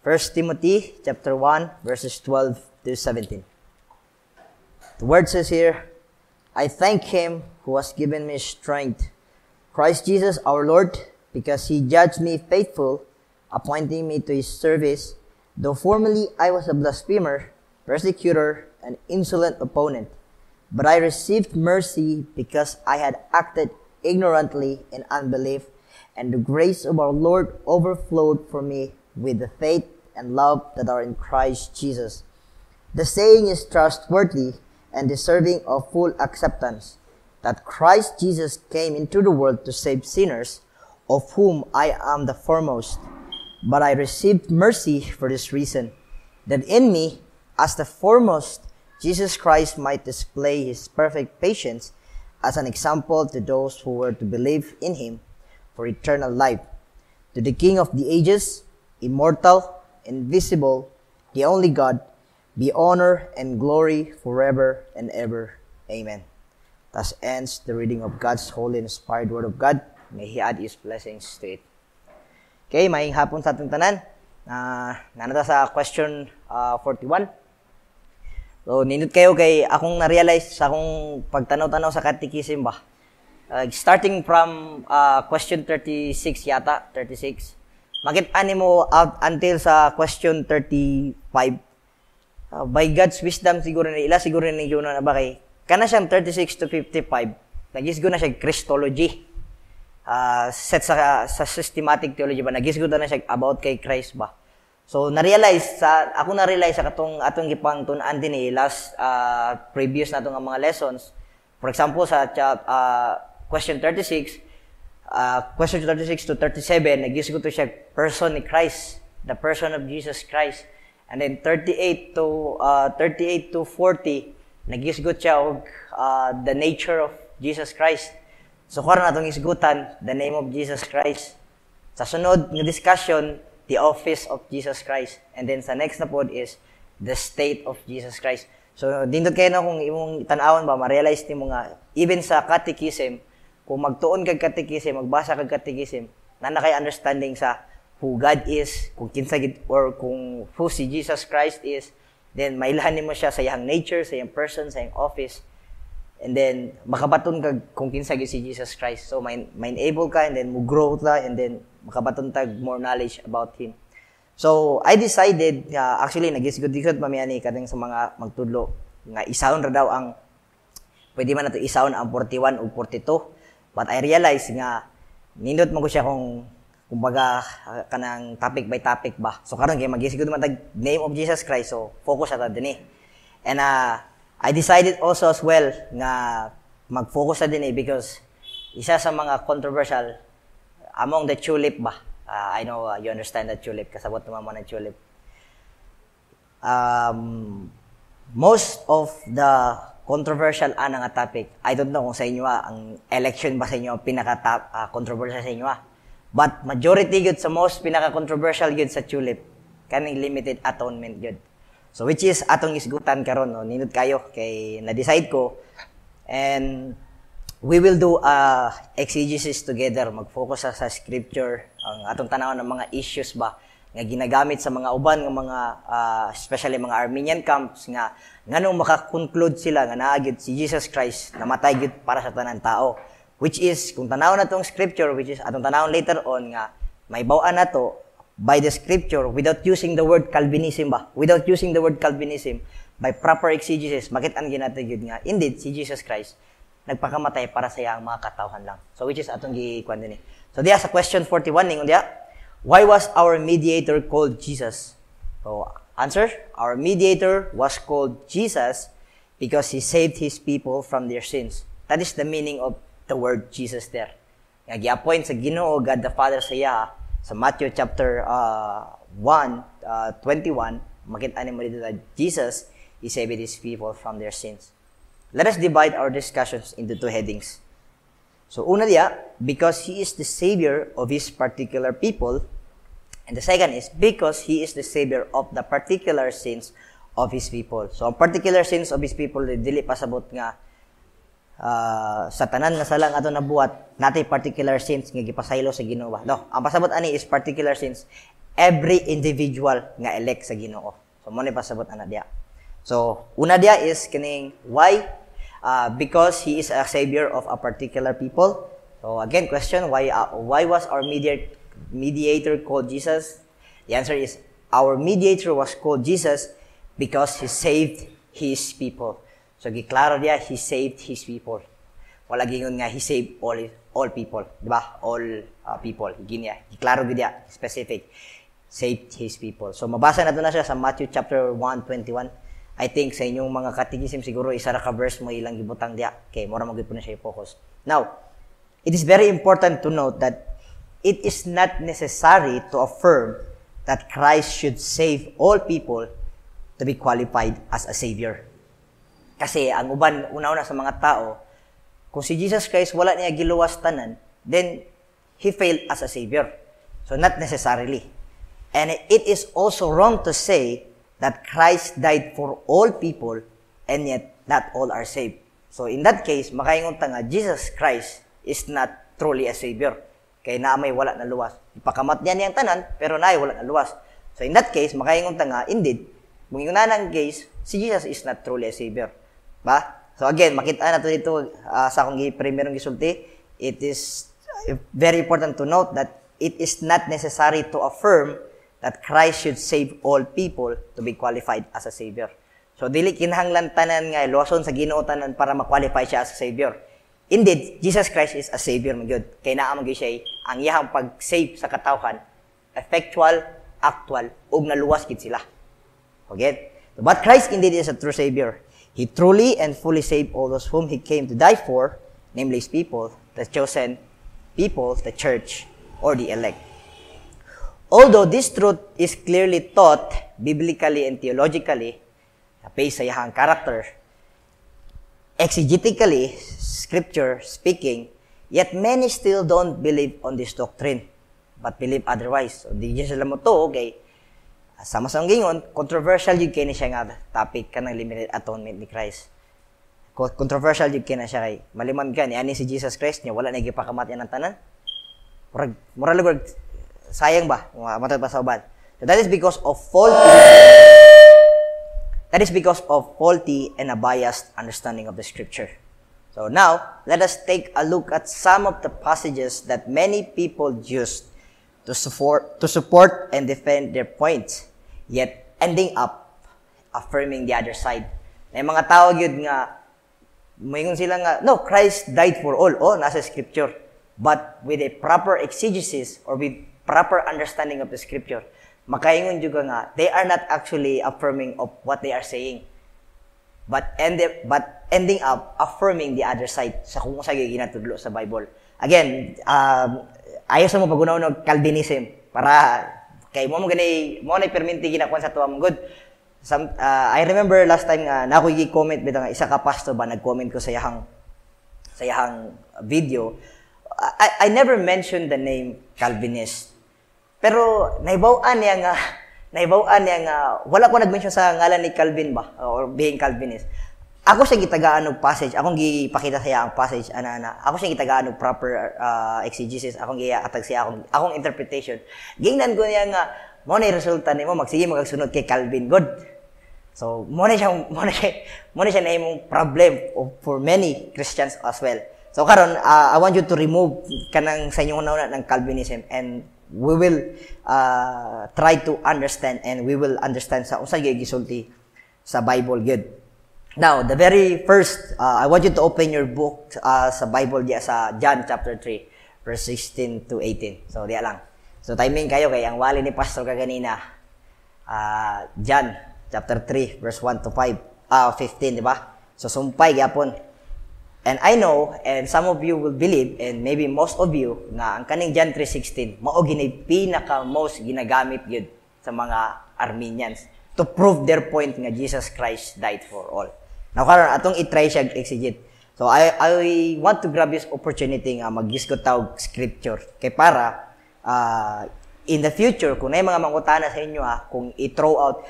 1 Timothy chapter 1, verses 12 to 17. The word says here, I thank him who has given me strength, Christ Jesus our Lord, because he judged me faithful, appointing me to his service, though formerly I was a blasphemer, persecutor, and insolent opponent. But I received mercy because I had acted ignorantly in unbelief, and the grace of our Lord overflowed for me with the faith and love that are in Christ Jesus. The saying is trustworthy and deserving of full acceptance, that Christ Jesus came into the world to save sinners, of whom I am the foremost. But I received mercy for this reason, that in me, as the foremost, Jesus Christ might display his perfect patience as an example to those who were to believe in him for eternal life. To the King of the ages, immortal, invisible, the only God, be honor and glory forever and ever. Amen. Thus ends the reading of God's holy inspired word of God. May He add His blessings to it. Okay, maayong hapon sa ating tanan. Nanata sa question 41. So, nindot kayo kay akong na-realize sa akong pagtanaw-tanaw sa catechism ba. Starting from question 36 yata, 36. Makit-ani mo out until sa question 35. By God's wisdom, siguro na yun na ba kay, kana siyang 36 to 55, nagisgo na siya Christology. Set sa systematic theology ba, nagisgo na siya about kay Christ ba. So, ako na-realize sa atong gipang tunan din last previous na itong mga lessons. For example, sa question 36 to 37, nagisgo to siya person ni Christ, the person of Jesus Christ. And then 38 to 40, nagisgot siya og the nature of Jesus Christ. So karon natong isgutan the name of Jesus Christ. Sa sunod nga discussion, the office of Jesus Christ. And then sa next na pod is the state of Jesus Christ. So dindot kayo na kung imong tan-awon ba ma-realize nimo nga even sa catechism, kung magtuon kag catechism, magbasa kag catechism, na kay understanding sa who God is, kung kinsa or kung who si Jesus Christ is, then mailahan mo siya sa iyang nature, sa iyang person, sa iyang office, and then makabaton ka kung kinsa si Jesus Christ. So main-able ka, and then mo grow ta, and then makabaton tag more knowledge about him. So I decided, actually nagisgod-gisgod mamiyani kadang sa mga magtudlo nga isawon ra daw ang pwede man nato isawon ang 41 o 42, but I realized nga nindot mo ko siya kung kumbaga kanang topic by topic ba. So karon kay magisigod man tag name of Jesus Christ, so focus ata dinhi. And I decided also as well nga mag-focus sa dinhi because isa sa mga controversial among the tulip ba. I know you understand the tulip, kasabot naman mo ng tulip. Most of the controversial nga topic, I don't know kung sa inyo ang election ba sa inyo pinaka controversial sa inyo but majority good sa most pinaka-controversial good sa tulip, kaning limited atonement good. So which is atong isgutan karon no, nindot kayo kay na-decide ko, and we will do exegesis together, mag-focus sa scripture, ang atong tanawon ng mga issues ba nga ginagamit sa mga uban nga mga especially mga Armenian camps nga nganong maka-conclude sila nga naa gyud si Jesus Christ namatay gyud para sa tanan tao. Which is, kung tanawon na itong scripture, which is atong tanawon later on nga, may bawaan na to by the scripture without using the word Calvinism ba? Without using the word Calvinism, by proper exegesis, makit-an ginatay yun nga, indeed, si Jesus Christ, nagpakamatay para sa iyang mga katawhan lang. So, which is atong gikuan din. So, diya sa question 41, ningon diya, why was our mediator called Jesus? So, answer, our mediator was called Jesus because he saved his people from their sins. That is the meaning of the word Jesus there. Nga gi-appoint sa Ginoo God the Father sa iya sa Matthew chapter 1:21, makita nimo dito that Jesus is saving his people from their sins. Let us divide our discussions into two headings. So una diya, because he is the savior of his particular people, and the second is because he is the savior of the particular sins of his people. So ang particular sins of his people dili pasabot nga sa tanan nga sala nga ato nabuhat natay particular sins nga gipasaylo sa Ginoo. No, ang pasabot ani is particular sins every individual nga elect sa Ginoo. So mo ni pasabot ana diya. So una diya is kining why because he is a savior of a particular people. So again, question, why was our mediator called Jesus? The answer is our mediator was called Jesus because he saved his people. So giklaro diya, he saved his people. Wala gingon nga he saved all people, di ba? All people. Ginya. Giklaro gid diya, specific. Saved his people. So mabasa nato na siya sa Matthew chapter 1:21. I think sa inyong mga catechism siguro isa ra ka verse mo ilang gibutang diya. Okay, mura magid po na siya i-focus. Now, it is very important to note that it is not necessary to affirm that Christ should save all people to be qualified as a savior. Kasi ang uban una-una sa mga tao, kung si Jesus Christ wala niya giluwas tanan, then he failed as a savior. So not necessarily. And it is also wrong to say that Christ died for all people and yet not all are saved. So in that case, makaingon ta nga Jesus Christ is not truly a savior. Kay na may wala na luwas. Ipakamat niya niyang tanan pero naay wala na luwas. So in that case, makaingon ta nga indeed, kung yung nanang case, si Jesus is not truly a savior. Ba? So again, makita na to dito sa akong primerong gisulti, it is very important to note that it is not necessary to affirm that Christ should save all people to be qualified as a savior. So dili kinahanglan tanan nga luwason sa Ginoo tanan para ma-qualify siya as a savior. Indeed, Jesus Christ is a savior man gyud. Kay naa man gyud siya ang iyang pag-save sa katawhan, effectual, actual ug naluwas gid sila. Okay? But Christ indeed is a true savior. He truly and fully saved all those whom he came to die for, namely his people, the chosen people, the church, or the elect. Although this truth is clearly taught biblically and theologically, based sa iyang character, exegetically, scripture speaking, yet many still don't believe on this doctrine, but believe otherwise. So, di sila mo to, okay? Sama-sama gingon, controversial yung kaya siya nga topic ka ng limited atonement ni Christ. Controversial yung kaya siya kay maliman ka, ni ani si Jesus Christ niya, wala na ipakamat yan ng tanan. Murag, sayang ba? Matad pa sa uban. So that is because of faulty and a biased understanding of the scripture. So now, let us take a look at some of the passages that many people used to support and defend their points, yet ending up affirming the other side. May mga tao yun nga, mayroon sila nga, no, Christ died for all. Oh, nasa scripture. But with a proper exegesis or with proper understanding of the scripture, makaingon juga nga, they are not actually affirming of what they are saying. But ending up affirming the other side sa kung sa ginatudlo sa Bible. Again, ayaw sa mo pagunaw ng Calvinism para kay mo na perminti ginakuan sa tuwa mong good. I remember last time na ako i-comment bitaw nga isa ka pastor ba nag-comment ko sa yahang video. I never mentioned the name Calvinist. Pero naibaw-an niya nga wala ko nag-mention sa ngalan ni Calvin ba or being Calvinist. Ako siya gitagaan og passage, akong gipakita sa iya ang passage ana. Ako siya gitagaan og proper exegesis, akong giatag siya akong interpretation. Gingnan ko niya nga mo na resulta nimo magsige magsunod kay Calvin God. So mo na siya nahimong problem for many Christians as well. So karon I want you to remove kanang sa inyong nauna ng Calvinism and we will try to understand and we will understand sa usa gyud gisulti sa Bible good. Now, the very first, I want you to open your book sa Bible diya sa John chapter 3, verse 16 to 18. So, diya lang. So, timing kayo kay ang wali ni Pastor kaganina. John chapter 3, verse 1 to 15, di ba? So, sumpay gyapon. And I know, and some of you will believe, and maybe most of you, na ang kaning John 3:16, mao gini pinaka-most ginagamit yun sa mga Armenians to prove their point nga Jesus Christ died for all. Now, karon atong i-try siya exegete. So, I want to grab this opportunity nga mag-discuss tawag scripture. Kay para, in the future, kung may mga mangutana sa inyo, kung i-throw out,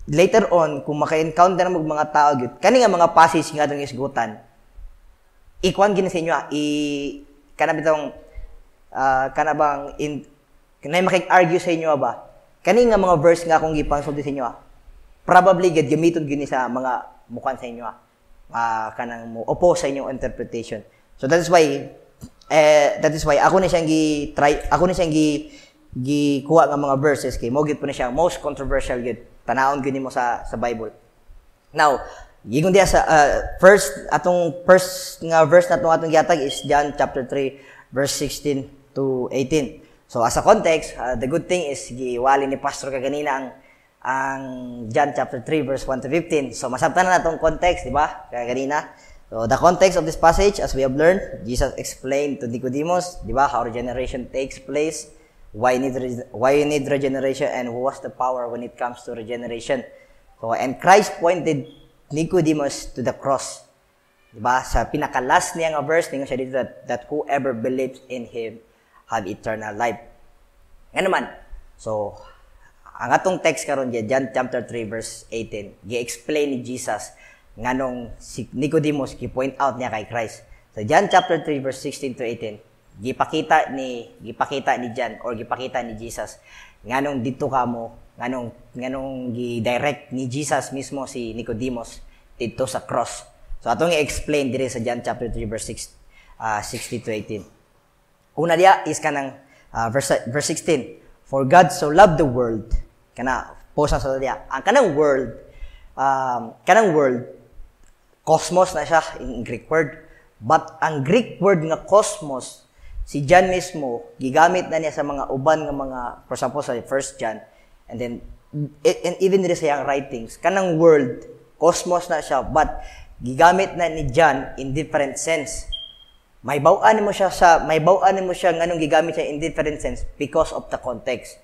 later on, kung maka-encounter mo mga tao, kani nga mga passage nga itong isgutan, ikuan gina sa inyo, kanabang Kanay makik-argue sa inyo ba? Kani nga mga verse nga akong gipangsulti sa inyo probably gid gamiton gyud ni sa mga mukan sa inyo kanang mo oppose sa inyong interpretation. So that is why ako ni siyang gikuha nga mga verses kay mo gid po ni siya most controversial gid. Tanawon gyud nimo sa Bible. Now, gigon diya sa first nga verse natong atong gihatag is John chapter 3 verse 16 to 18. So as a context, the good thing is giwali ni pastor kaganina ang John chapter 3 verse 1 to 15. So masabtan na natong context, di ba? Kaganina. So the context of this passage, as we have learned, Jesus explained to Nicodemus, di ba, how regeneration takes place, why you need regeneration, and who was the power when it comes to regeneration. So and Christ pointed Nicodemus to the cross. Di ba? Sa pinaka-last niya nga verse, ningon siya dito that whoever believes in Him have eternal life. Nga naman, so, ang atong text karon diya, John chapter 3 verse 18, gi-explain ni Jesus nganong si Nicodemus gi-point out niya kay Christ. So John chapter 3 verse 16 to 18, gipakita ni John or gipakita ni Jesus nganong dito kamo, nganong gi-direct ni Jesus mismo si Nicodemus dito sa cross. So atong i-explain dire sa John chapter 3 verse 60 to 18. Una dia is kanang verse 16. For God so loved the world. Pause na sa dia. Ang kanang world, cosmos na siya in Greek word. But ang Greek word nga cosmos, si John mismo, gigamit na niya sa mga uban nga mga, for example, sa 1 John, and then, and even din sa iyang writings, kanang world, cosmos na siya, but gigamit na ni John in different sense. May bawaan mo siya nganong gigamit siya in different sense because of the context.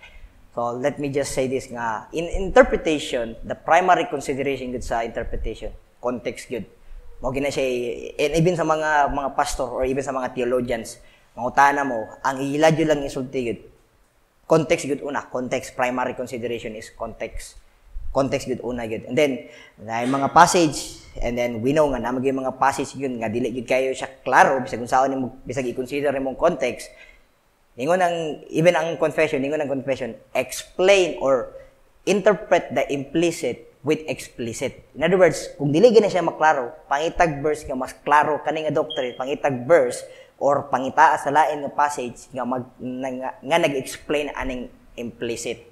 So let me just say this nga, in interpretation, the primary consideration gud sa interpretation, context gud. Mo gina siya, and even sa mga pastor or even sa mga theologians, mangutana mo, ang iladyo lang isulti gud. Context gud una, context, primary consideration is context. Context gud una gud. And then na mga passage, and then we know nga na magay mga passage yun nga dili gid kayo siya klaro bisag unsaon nimo bisag i-consider nimong context. Ningon ang confession explain or interpret the implicit with explicit. In other words, kung dili gina siya maklaro, pangitag verse nga mas klaro kani nga doctrine, pangitag verse or pangitaa sa lain nga passage nga nag-explain aning implicit.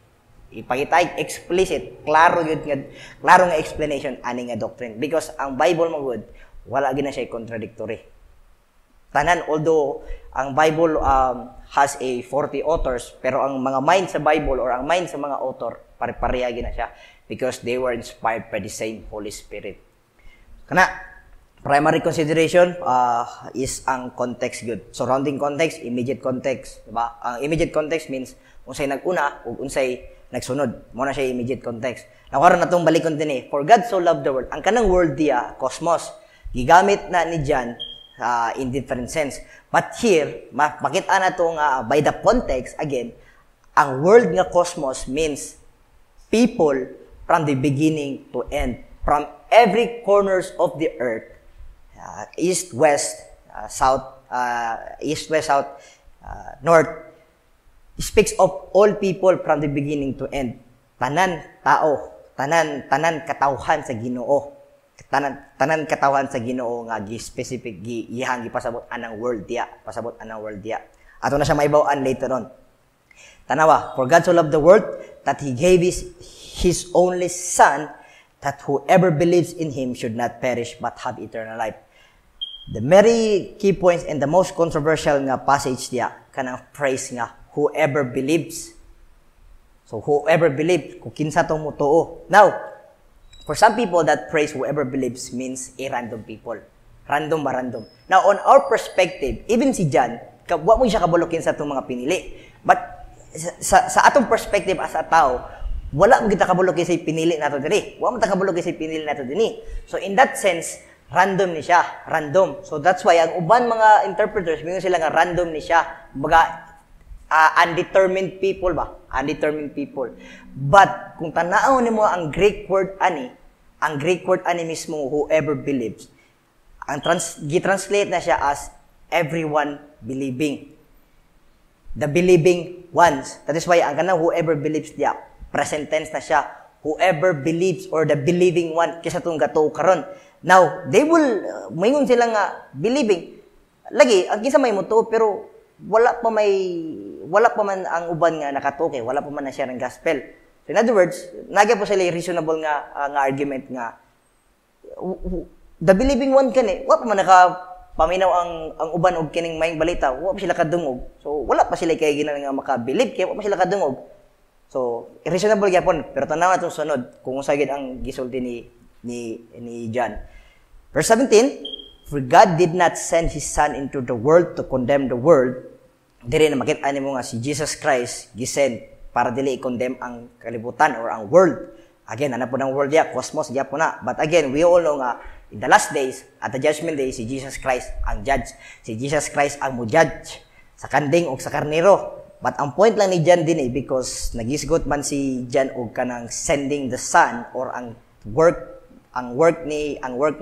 Ipakita explicit, klaro nga explanation ani nga doctrine because ang Bible mo good wala gina siya contradictory. Tanan, although ang Bible has a 40 authors, pero ang mga mind sa Bible or ang mind sa mga author pare-pareha gina siya because they were inspired by the same Holy Spirit. Kana primary consideration is ang context good. Surrounding context, immediate context, diba? Ang immediate context means unsay nag-una ug unsay nagsunod. Mo na siya immediate context. Nakuha na itong balikon din For God so loved the world. Ang kanang world diya, cosmos, gigamit na ni John in different sense. But here, makita na itong by the context, again, ang world nga cosmos means people from the beginning to end. From every corners of the earth, east, west, south, north, speaks of all people from the beginning to end. Tanan tao, tanan katawhan sa Ginoo. Tanan katawhan sa Ginoo nga gi-specific gihang gipasabot anang world dia, Ato na siya maibaw-an later on. Tanawa, for God so loved the world that He gave His only Son, that whoever believes in Him should not perish but have eternal life. The very key points and the most controversial nga passage dia kanang phrase nga whoever believes. So whoever believes, kung kinsa tong mutuo. Now, for some people that phrase whoever believes means a random people. Random. Now, on our perspective, even si John, wa mo siya kabulokin sa itong mga pinili. But sa atong perspective as a tao, wala mo kita kabulokin sa pinili nato diri. Wa mo ta kabulokin sa pinili nato dinhi. So in that sense, random ni siya, random. So that's why ang uban mga interpreters, mingon sila nga random ni siya. Baga undetermined people ba? Undetermined people. But kung tanaw nimo ang Greek word ani mismo whoever believes, ang gi-translate na siya as everyone believing. the believing ones. That is why ang kanang whoever believes diya, present tense na siya. Whoever believes or the believing one kisa tong gato karon. Now, they will mayngon sila nga believing. Lagi ang kinsa may moto pero wala pa man ang uban nga nakatuke, wala pa man na siya ng gospel. So in other words, nagya po sila reasonable nga argument nga the believing one kani, wa pa man paminaw ang uban og kining maayong balita, wa pa sila kadungog. So wala pa sila kay ginang nga maka-believe kay wa pa sila kadungog. So reasonable gyapon, pero tanaw natong sunod kung unsa gid ang gisulti ni John. Verse 17, for God did not send His Son into the world to condemn the world. Dili na makita nimo nga si Jesus Christ gisend para dili i-condemn ang kalibutan or ang world. Again, ano po ng world ya, cosmos ya po na. But again, we all know nga, in the last days, at the judgment day, si Jesus Christ ang judge. Si Jesus Christ ang mo-judge sa kanding o sa karnero. But ang point lang ni John din because nagisgot man si John og kanang sending the Son or ang work ni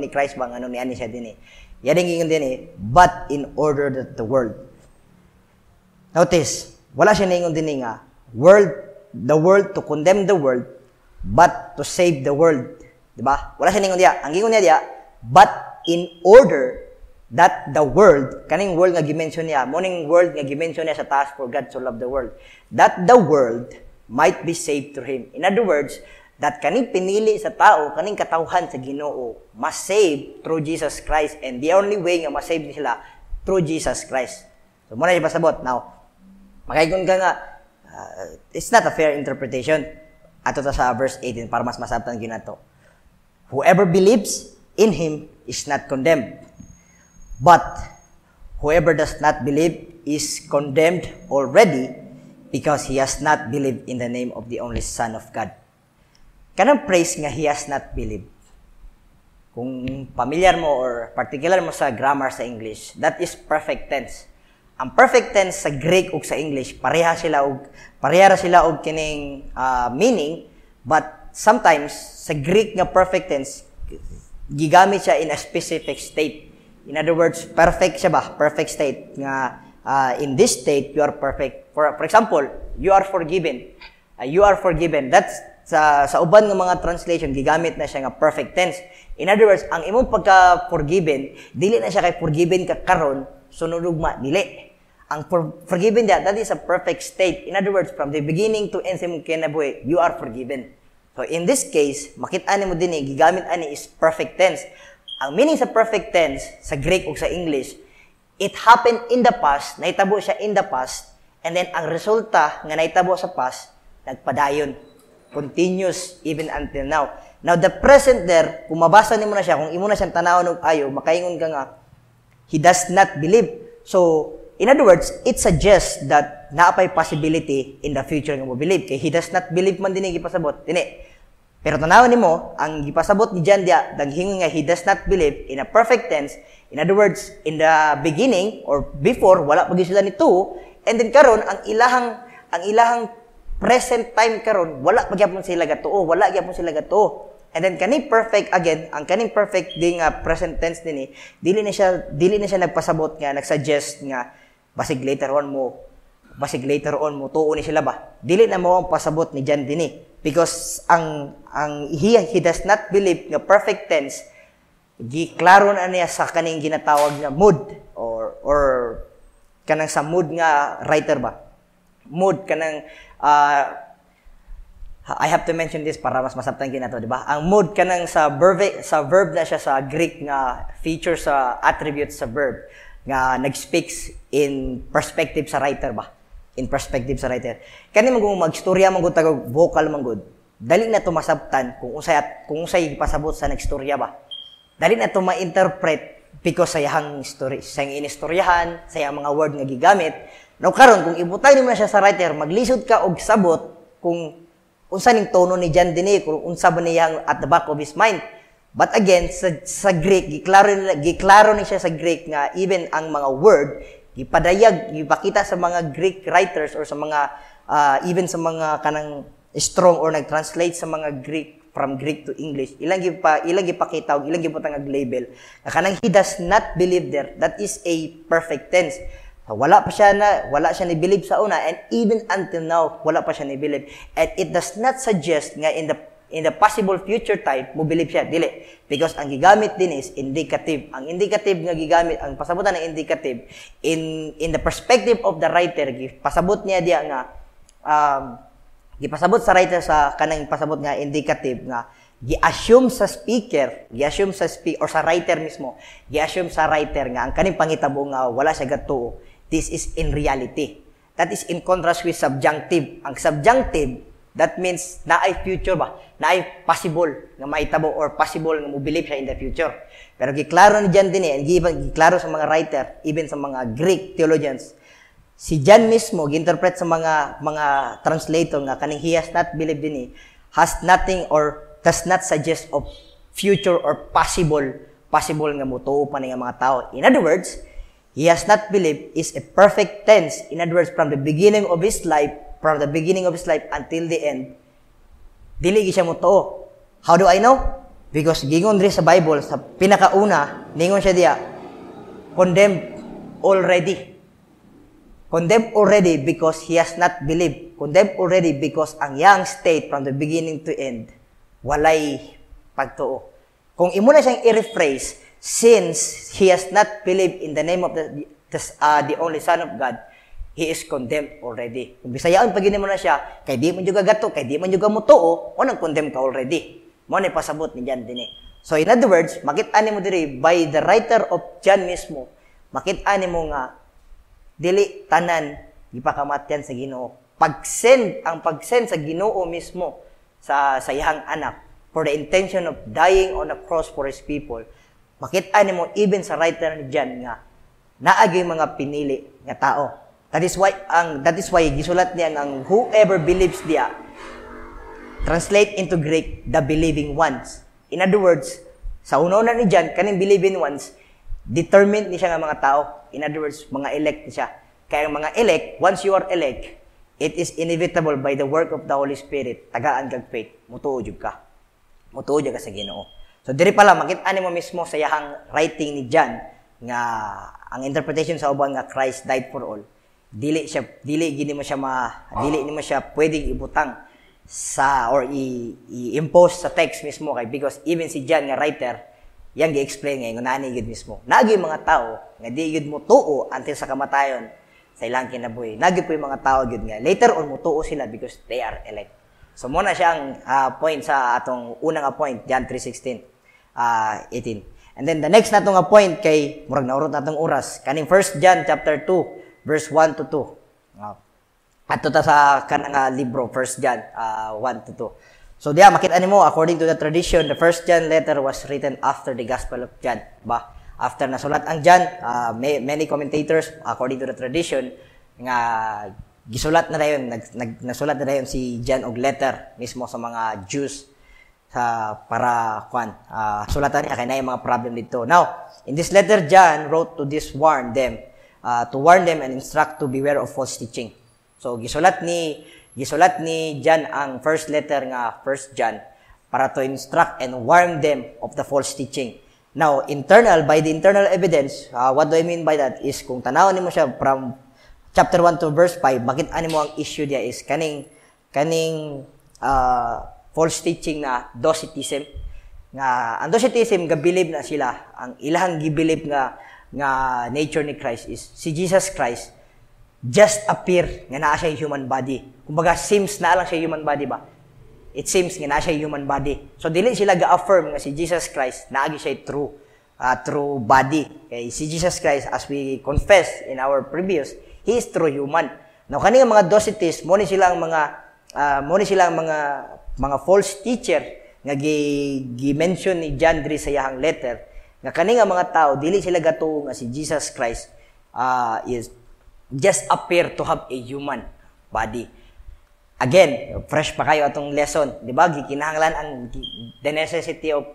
Christ bang ano ni ani siya din Yan ang ingon din but in order that the world. Notice, wala siya ningon din nga the world to condemn the world, but to save the world. Diba? Wala siya ningon diya. Ang ingon niya but in order that the world, kaning world nga gimension niya, morning world nga gimension niya sa task for God to love the world, that the world might be saved through Him. In other words, that kaning pinili sa tao, kaning katawhan sa Ginoo, ma-save through Jesus Christ, and the only way nga ma-save sila through Jesus Christ. So, muna siya pasabot. Now, makaigon ka nga, it's not a fair interpretation. Ato ta sa verse 18 para mas masabtan gyud nato. Whoever believes in Him is not condemned. But whoever does not believe is condemned already because he has not believed in the name of the only Son of God. Kanang phrase nga he has not believed. Kung familiar mo or particular mo sa grammar sa English, that is perfect tense. Ang perfect tense sa Greek ug sa English pareha sila og kining meaning, but sometimes sa Greek nga perfect tense gigamit siya in a specific state. In other words, perfect siya ba? Perfect state nga in this state you are perfect. For example, you are forgiven. You are forgiven. That's sa uban ng mga translation gigamit na siya nga perfect tense. In other words, ang imong pagka-forgiven dili na siya kay forgiven ka karon sunod ugma dili. Ang forgiven that is a perfect state. In other words, from the beginning to end sa imong kinabuhi, you are forgiven. So in this case, makita nimo din gigamit ani is perfect tense. Ang meaning sa perfect tense sa Greek o sa English, it happened in the past, naitabo siya in the past, and then ang resulta nga naitabo sa past, nagpadayon. Continuous even until now. Now the present there, kung mabasa nimo na siya, kung imo na siyang tanawon og ayo, makaingon ka nga, he does not believe. So, in other words, it suggests that naapay possibility in the future nga mo believe. Kay he does not believe man din gipasabot. Dini. Pero tanawon nimo ang gipasabot ni John dia daghingon nga he does not believe in a perfect tense. In other words, in the beginning or before wala pa sila nito, and then karon ang ilahang present time karon wala pa gyapon sila gatuo, wala gyapon sila gatuo. And then kaning perfect again, ang kaning perfect ding present tense din dili na siya nagpasabot nga nagsuggest nga basig later on mo tuo ni sila ba. Dili na mo ang pasabot ni John dinhi. Because he does not believe nga perfect tense, giklaro na niya sa kaning ginatawag nga mood or kanang sa mood nga writer ba. Mood kanang I have to mention this para mas masabtan ginato, di ba? Ang mood kanang sa verb na siya sa Greek nga feature sa attribute sa verb nga nag-speaks in perspective sa writer ba. In perspective sa writer. Kani man kung magstorya man gud tagog vocal man gud. Dali na to masabtan kung usay pasabot sa nagstorya ba. Dali na to ma-interpret because sa iyang story, sa iyang inistoryahan, sa iyang mga word nga gigamit. Now karon kung ibutay nimo siya sa writer, maglisod ka og sabot kung unsa ning tono ni John dinhi, kung unsa ba niyang at the back of his mind. But again, sa Greek, giklaro ni siya sa Greek nga even ang mga word ipadayag, ipakita sa mga Greek writers or sa mga even sa mga kanang strong or nag-translate sa mga Greek from Greek to English. Ilang gipakita og ilang giputang label. Kanang he does not believe there. That is a perfect tense. So, wala siya ni-believe sa una, and even until now, wala pa siya ni-believe. And it does not suggest nga in the possible future time, mo believe siya. Dili. Because ang gigamit din is indicative. Ang indicative nga gigamit, ang pasabutan ng indicative, in the perspective of the writer, pasabot niya diya nga, gipasabot sa writer sa kanang pasabot nga indicative nga, gi-assume sa speaker, or sa writer mismo, gi-assume sa writer nga, ang kaning pangitabo nga, wala siya gatuo. This is in reality. That is in contrast with subjunctive. Ang subjunctive, that means na ay future ba? Na ay possible nga maitabo or possible nga mo-believe siya in the future. Pero giklaro ni John din and giklaro sa mga writer, even sa mga Greek theologians, si John mismo, ginterpret sa mga translator nga kaning he has not believed din has nothing or does not suggest of future or possible nga mutuo pa nga mga tao. In other words, he has not believed is a perfect tense. In other words, from the beginning of his life until the end, dili siya mutuo. How do I know? Because gingon diri sa Bible, sa pinakauna, ningon siya diya, condemned already. Condemned already because he has not believed. Condemned already because ang young state from the beginning to end, walay pagtuo. Kung imo na siyang i-rephrase, since he has not believed in the name of the only Son of God, he is condemned already. Kung bisayaan pag mo na siya, kay di man juga gato, kay di man juga mutuo, o nang condemn ka already. Mo na pasabot ni John din. So in other words, makita nimo diri by the writer of John mismo, makita nimo nga dili tanan gipakamatyan sa Ginoo. Ang pag-send sa Ginoo mismo sa iyang anak for the intention of dying on a cross for his people. Makita nimo even sa writer ni John nga naagi mga pinili nga tao. That is why gisulat niya ang whoever believes diya, translate into Greek, the believing ones. In other words, sa una ni John, kaning believing ones, determined ni siya nga mga tao. In other words, mga elect ni siya. Kaya ang mga elect, once you are elect, it is inevitable by the work of the Holy Spirit, tagaan kag faith, mutuo jud ka. Mutuo jud ka sa Ginoo. So diri pala makita nimo mismo sa iyang writing ni John nga ang interpretation sa uban nga Christ died for all. Dili nimo siya pwedeng ibutang sa or i-impose sa text mismo kay because even si John nga writer yang gi-explain nga ngunani gid mismo. Nagi mga tao nga di gid mo tuo until sa kamatayon sa ilang kinabuhi. Nagi po yung mga tao gid nga later on mutuo sila because they are elect. So mo na siyang point sa atong unang point John 3:16, 18. And then the next natong point kay murag naurot natong oras kaning 1 John chapter 2 verse 1 to 2. Ato ta sa kanang libro 1 John 1 to 2. So diya makita nimo according to the tradition the 1 John letter was written after the Gospel of John. Ba after nasulat ang John, many commentators according to the tradition nga gisulat na dayon nasulat na dayon si John og letter mismo sa mga Jews sa para sulatan niya kay nay mga problem dito. Now, in this letter John wrote to warn them and instruct to beware of false teaching. So gisulat ni John ang first letter nga 1 John para to instruct and warn them of the false teaching. Now, by the internal evidence, what do I mean by that is kung tanawon nimo siya from chapter 1 to verse 5, makita nimo ang issue dia is kaning false teaching na docetism. Nga ang docetism ga-believe na sila ang ilang gi-believe nga nature ni Christ is si Jesus Christ just appear nga naa siya human body. Kumbaga seems na lang siya human body ba? It seems nga naa siya human body. So dili sila ga-affirm nga si Jesus Christ naagi siya true body. Kay si Jesus Christ as we confess in our previous, he is true human. Now kani nga mga docetists mo ni sila ang mga false teacher nga gi-mention ni John diri sa iyang letter nga kani nga mga tao dili sila gatuo nga si Jesus Christ is just appear to have a human body. Again, fresh pa kayo atong lesson, di ba? Kinahanglan ang the necessity of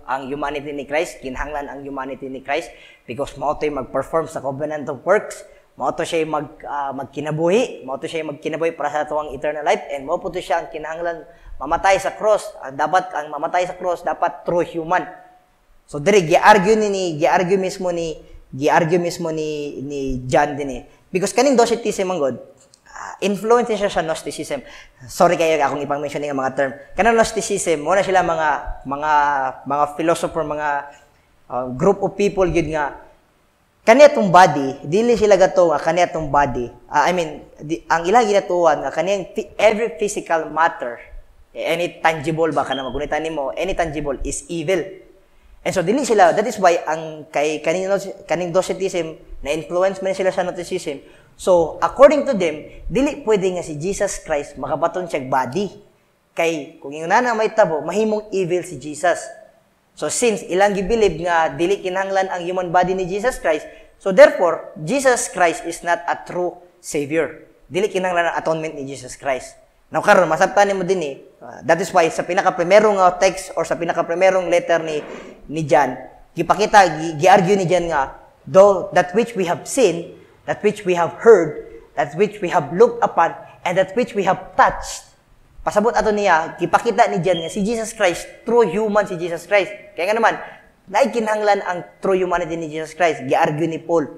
ang humanity ni Christ, kinahanglan ang humanity ni Christ because mao to'y mag-perform sa covenant of works, mao to siya magkinabuhi para sa tuwang eternal life, and mao po to siya ang kinahanglan mamatay sa cross. Ang mamatay sa cross dapat true human. So diri gi-argue mismo ni gi-argue mismo ni John din because kaning Docetism ang god influence niya siya sa Gnosticism. Sorry kayo akong ipang-mention nga mga term. Kanang Gnosticism, mo na sila mga philosopher, mga group of people gyud nga kaniya tong body, dili sila gato nga kaniya tong body. Ang ilang ginatuan nga kaniyang every physical matter, any tangible ba kana magunitan nimo, any tangible is evil. And so dili sila, that is why ang kaning Docetism na influence man sila sa Gnosticism. So, according to them, dili pwede nga si Jesus Christ makabaton siya body. Kay, kung yung nana may tabo, mahimong evil si Jesus. So, since ilang gibilib nga dili kinahanglan ang human body ni Jesus Christ, so therefore, Jesus Christ is not a true Savior. Dili kinahanglan ang atonement ni Jesus Christ. Now, karon masabtan mo din that is why sa pinaka-primerong text or sa pinaka-primerong letter ni John, gi-argue ni John nga, though that which we have seen, that which we have heard, that which we have looked upon, and that which we have touched. Pasabot ato niya, gipakita ni John nga si Jesus Christ, true human si Jesus Christ. Kaya nga naman, naikinhanglan ang true humanity ni Jesus Christ. Gi-argue ni Paul.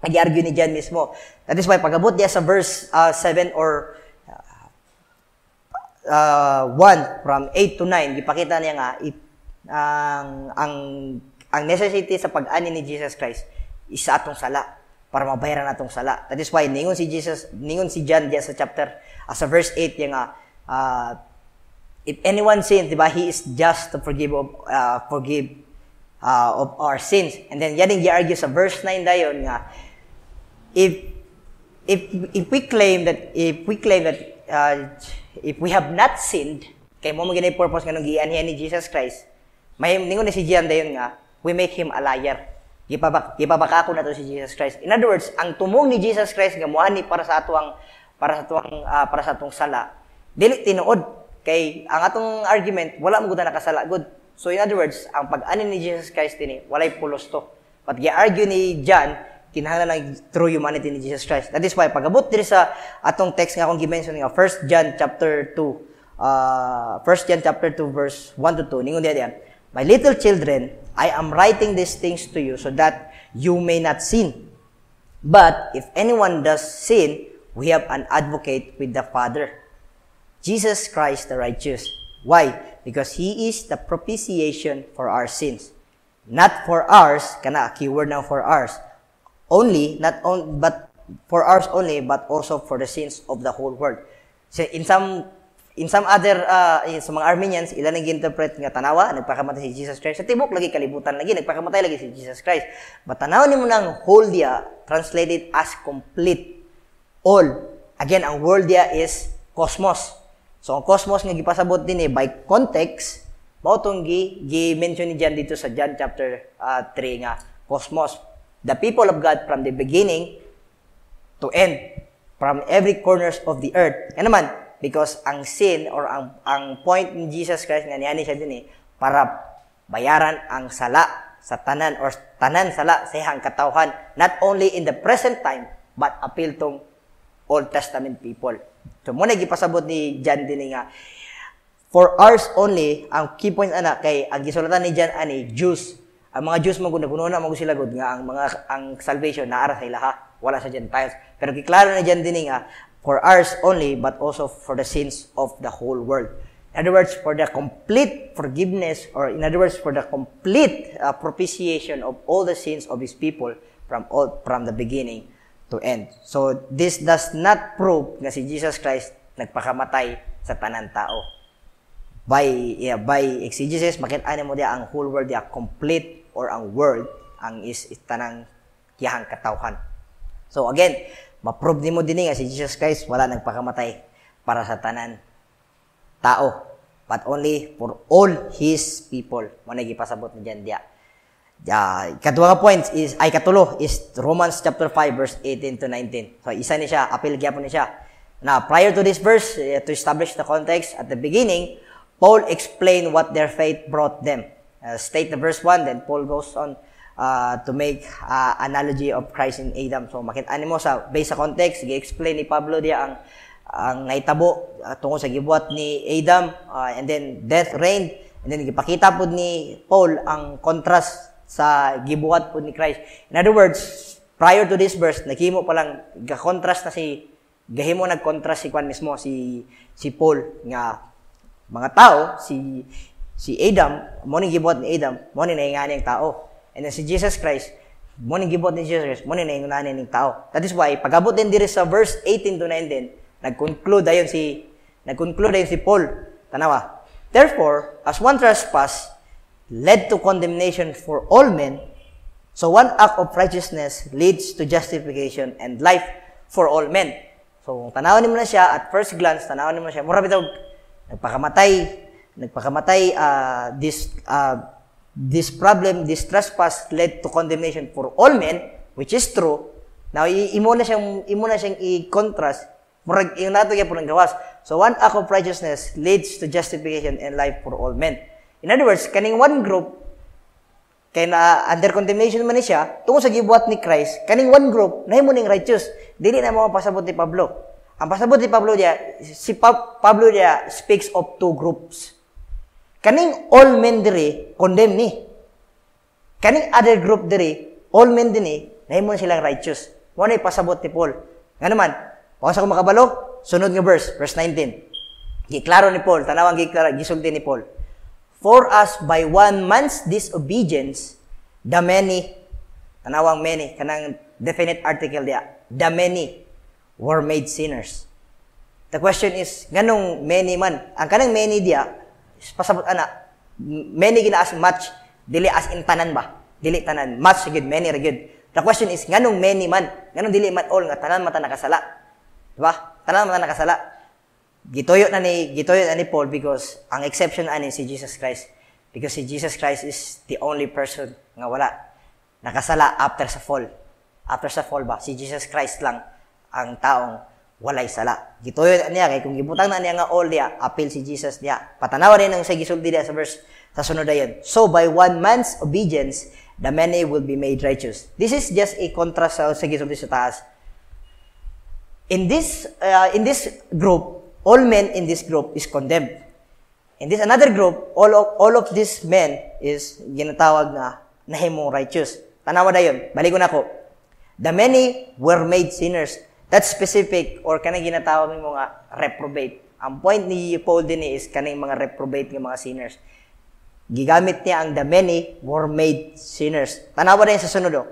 Gi-argue ni John mismo. That is why, pag-abot niya sa verse 7 or 1 from 8 to 9, gipakita niya nga ang necessity sa pag-ani ni Jesus Christ isa atong sala para mabayaran natong sala. That is why ningon si John diya sa chapter sa verse 8 niya nga if anyone sins, diba, he is just to forgive of our sins. And then yan yung i-argue sa verse 9 dayon nga if we claim that if we have not sinned, kay mo magina purpose nga nung gianhian ni Jesus Christ, may ningon ni si John dayon nga we make him a liar. Gipabakako na to si Jesus Christ. In other words, ang tumong ni Jesus Christ nga moani para sa atong sala, dili tinuod kay ang atong argument wala mo gud nakasala gud. So in other words, ang pag-ani ni Jesus Christ dinhi walay pulos to. But gi-argue ni John kinahanglan ng true humanity ni Jesus Christ. That is why pag-abot diri sa atong text nga akong gi-mention nga 1 John chapter 2 verse 1 to 2 ningon diyan, my little children, I am writing these things to you so that you may not sin. But if anyone does sin, we have an advocate with the Father, Jesus Christ the righteous. Why? Because He is the propitiation for our sins. Not for ours, kana keyword now for ours. But for ours only, but also for the sins of the whole world. So in some other, sa mga Armenians, ilan nag-interpret nga tanawa, nagpakamatay si Jesus Christ. Sa tibok, lagi kalibutan lagi, nagpakamatay lagi si Jesus Christ. But tanawa ni mo ng whole dia, translated as complete. All. Again, ang world dia is cosmos. So, ang cosmos nga gipasabot din by context, mautong gi-mention ni John dito sa John chapter 3 nga, cosmos. The people of God from the beginning to end, from every corners of the earth. Yan naman, because ang sin or ang point ni Jesus Christ nga niani siya din para bayaran ang sala sa tanan or tanan sala sa iyang katawhan, not only in the present time but appeal tong Old Testament people. So mo na gipasabot ni John din nga for ours only, ang key point ana kay ang gisulatan ni John ani Jews. Ang mga Jews magununa sila gud nga ang salvation naara sa ilaha, wala sa Gentiles. Pero giklaro ni John din nga for ours only, but also for the sins of the whole world. In other words, for the complete forgiveness, or in other words, for the complete propitiation of all the sins of His people from the beginning to end. So, this does not prove na si Jesus Christ nagpakamatay sa tanan tao. By exegesis, makita mo dia ang whole world dia complete, or ang world ang is tanang kiyahang katawhan. So again, ma-prove nimo dinhi nga si Jesus Christ wala nagpakamatay para sa tanan tao, but only for all His people. Mo na gipasabot ni diyan dia. Katulo is Romans chapter 5 verse 18 to 19. So isa ni siya, appeal gyapon ni siya. Now, prior to this verse, to establish the context, at the beginning, Paul explained what their faith brought them. State the verse 1, then Paul goes on to make analogy of Christ in Adam. So makita mo sa based sa context, gi-explain ni Pablo dia ang naitabo tungkol sa gibuhat ni Adam, and then death reigned, and then gipakita pud ni Paul ang contrast sa gibuhat po ni Christ. In other words, prior to this verse, naghimo pa lang, nagkontrast si Juan mismo, si Paul, nga mga tao, si Adam, mo ni gibuhat ni Adam, mo ni naingani ang tao. And then si Jesus Christ, mo ni gibuhat ni Jesus Christ, mo ni naingani ng tao. That is why, pag-abot din diri sa verse 18 to 19, nag-conclude ayon si Paul. Tanawa. Therefore, as one trespass led to condemnation for all men, so one act of righteousness leads to justification and life for all men. So, tanawin mo na siya, at first glance, tanawin mo na siya, mura bitaw, this trespass led to condemnation for all men, which is true. Now, imo na siyang i-contrast, murag yung nato kaya po ng gawas. So, one act of righteousness leads to justification and life for all men. In other words, kaning one group, kaya na under condemnation man siya, tungkol sa gibuhat ni Christ, kaning one group, nahimo ning righteous. Dili na mga pasabot ni Pablo. Ang pasabot ni Pablo diya, Pablo diya speaks of two groups. Kaning all men diri, condemn ni. Kaning other group diri, all men din ni, nahimo na silang righteous. Mo na pasabot ni Paul. Nga naman, pagkas ako makabalo, sunod nga verse 19. Giklaro ni Paul, tanawang gisulti ni Paul. For us, by one man's disobedience, the many, tanawang many, kanang definite article diya, the many were made sinners. The question is, ganong many man? Ang kanang many diya, pasabot ana, many gina as much, dili as in tanan ba? Dili tanan, much good, many good. The question is, ganong many man? Ganong dili man all, nga tanan mata nakasala. Diba? Tanan mata nakasala. Gitoyo na ni Paul because ang exception ani si Jesus Christ. Because si Jesus Christ is the only person nga wala nakasala after sa fall. After sa fall ba? Si Jesus Christ lang ang taong walay sala. Gitoyo niya kay kung gibutang na niya nga all dia, appeal si Jesus niya. Patanawa rin ang sa gisulti diya sa verse sa sunod ayon. So by one man's obedience, the many will be made righteous. This is just a contrast sa gisulti sa taas. In this group, all men in this group is condemned. In this another group, all of these men is ginatawag na nahimong righteous. Tanawa dayon, baligon ako. The many were made sinners. That's specific or kanang ginatawag ng mga reprobate. Ang point ni Paul din is kanang mga reprobate ng mga sinners. Gigamit niya ang the many were made sinners. Tanawa din sa sunod.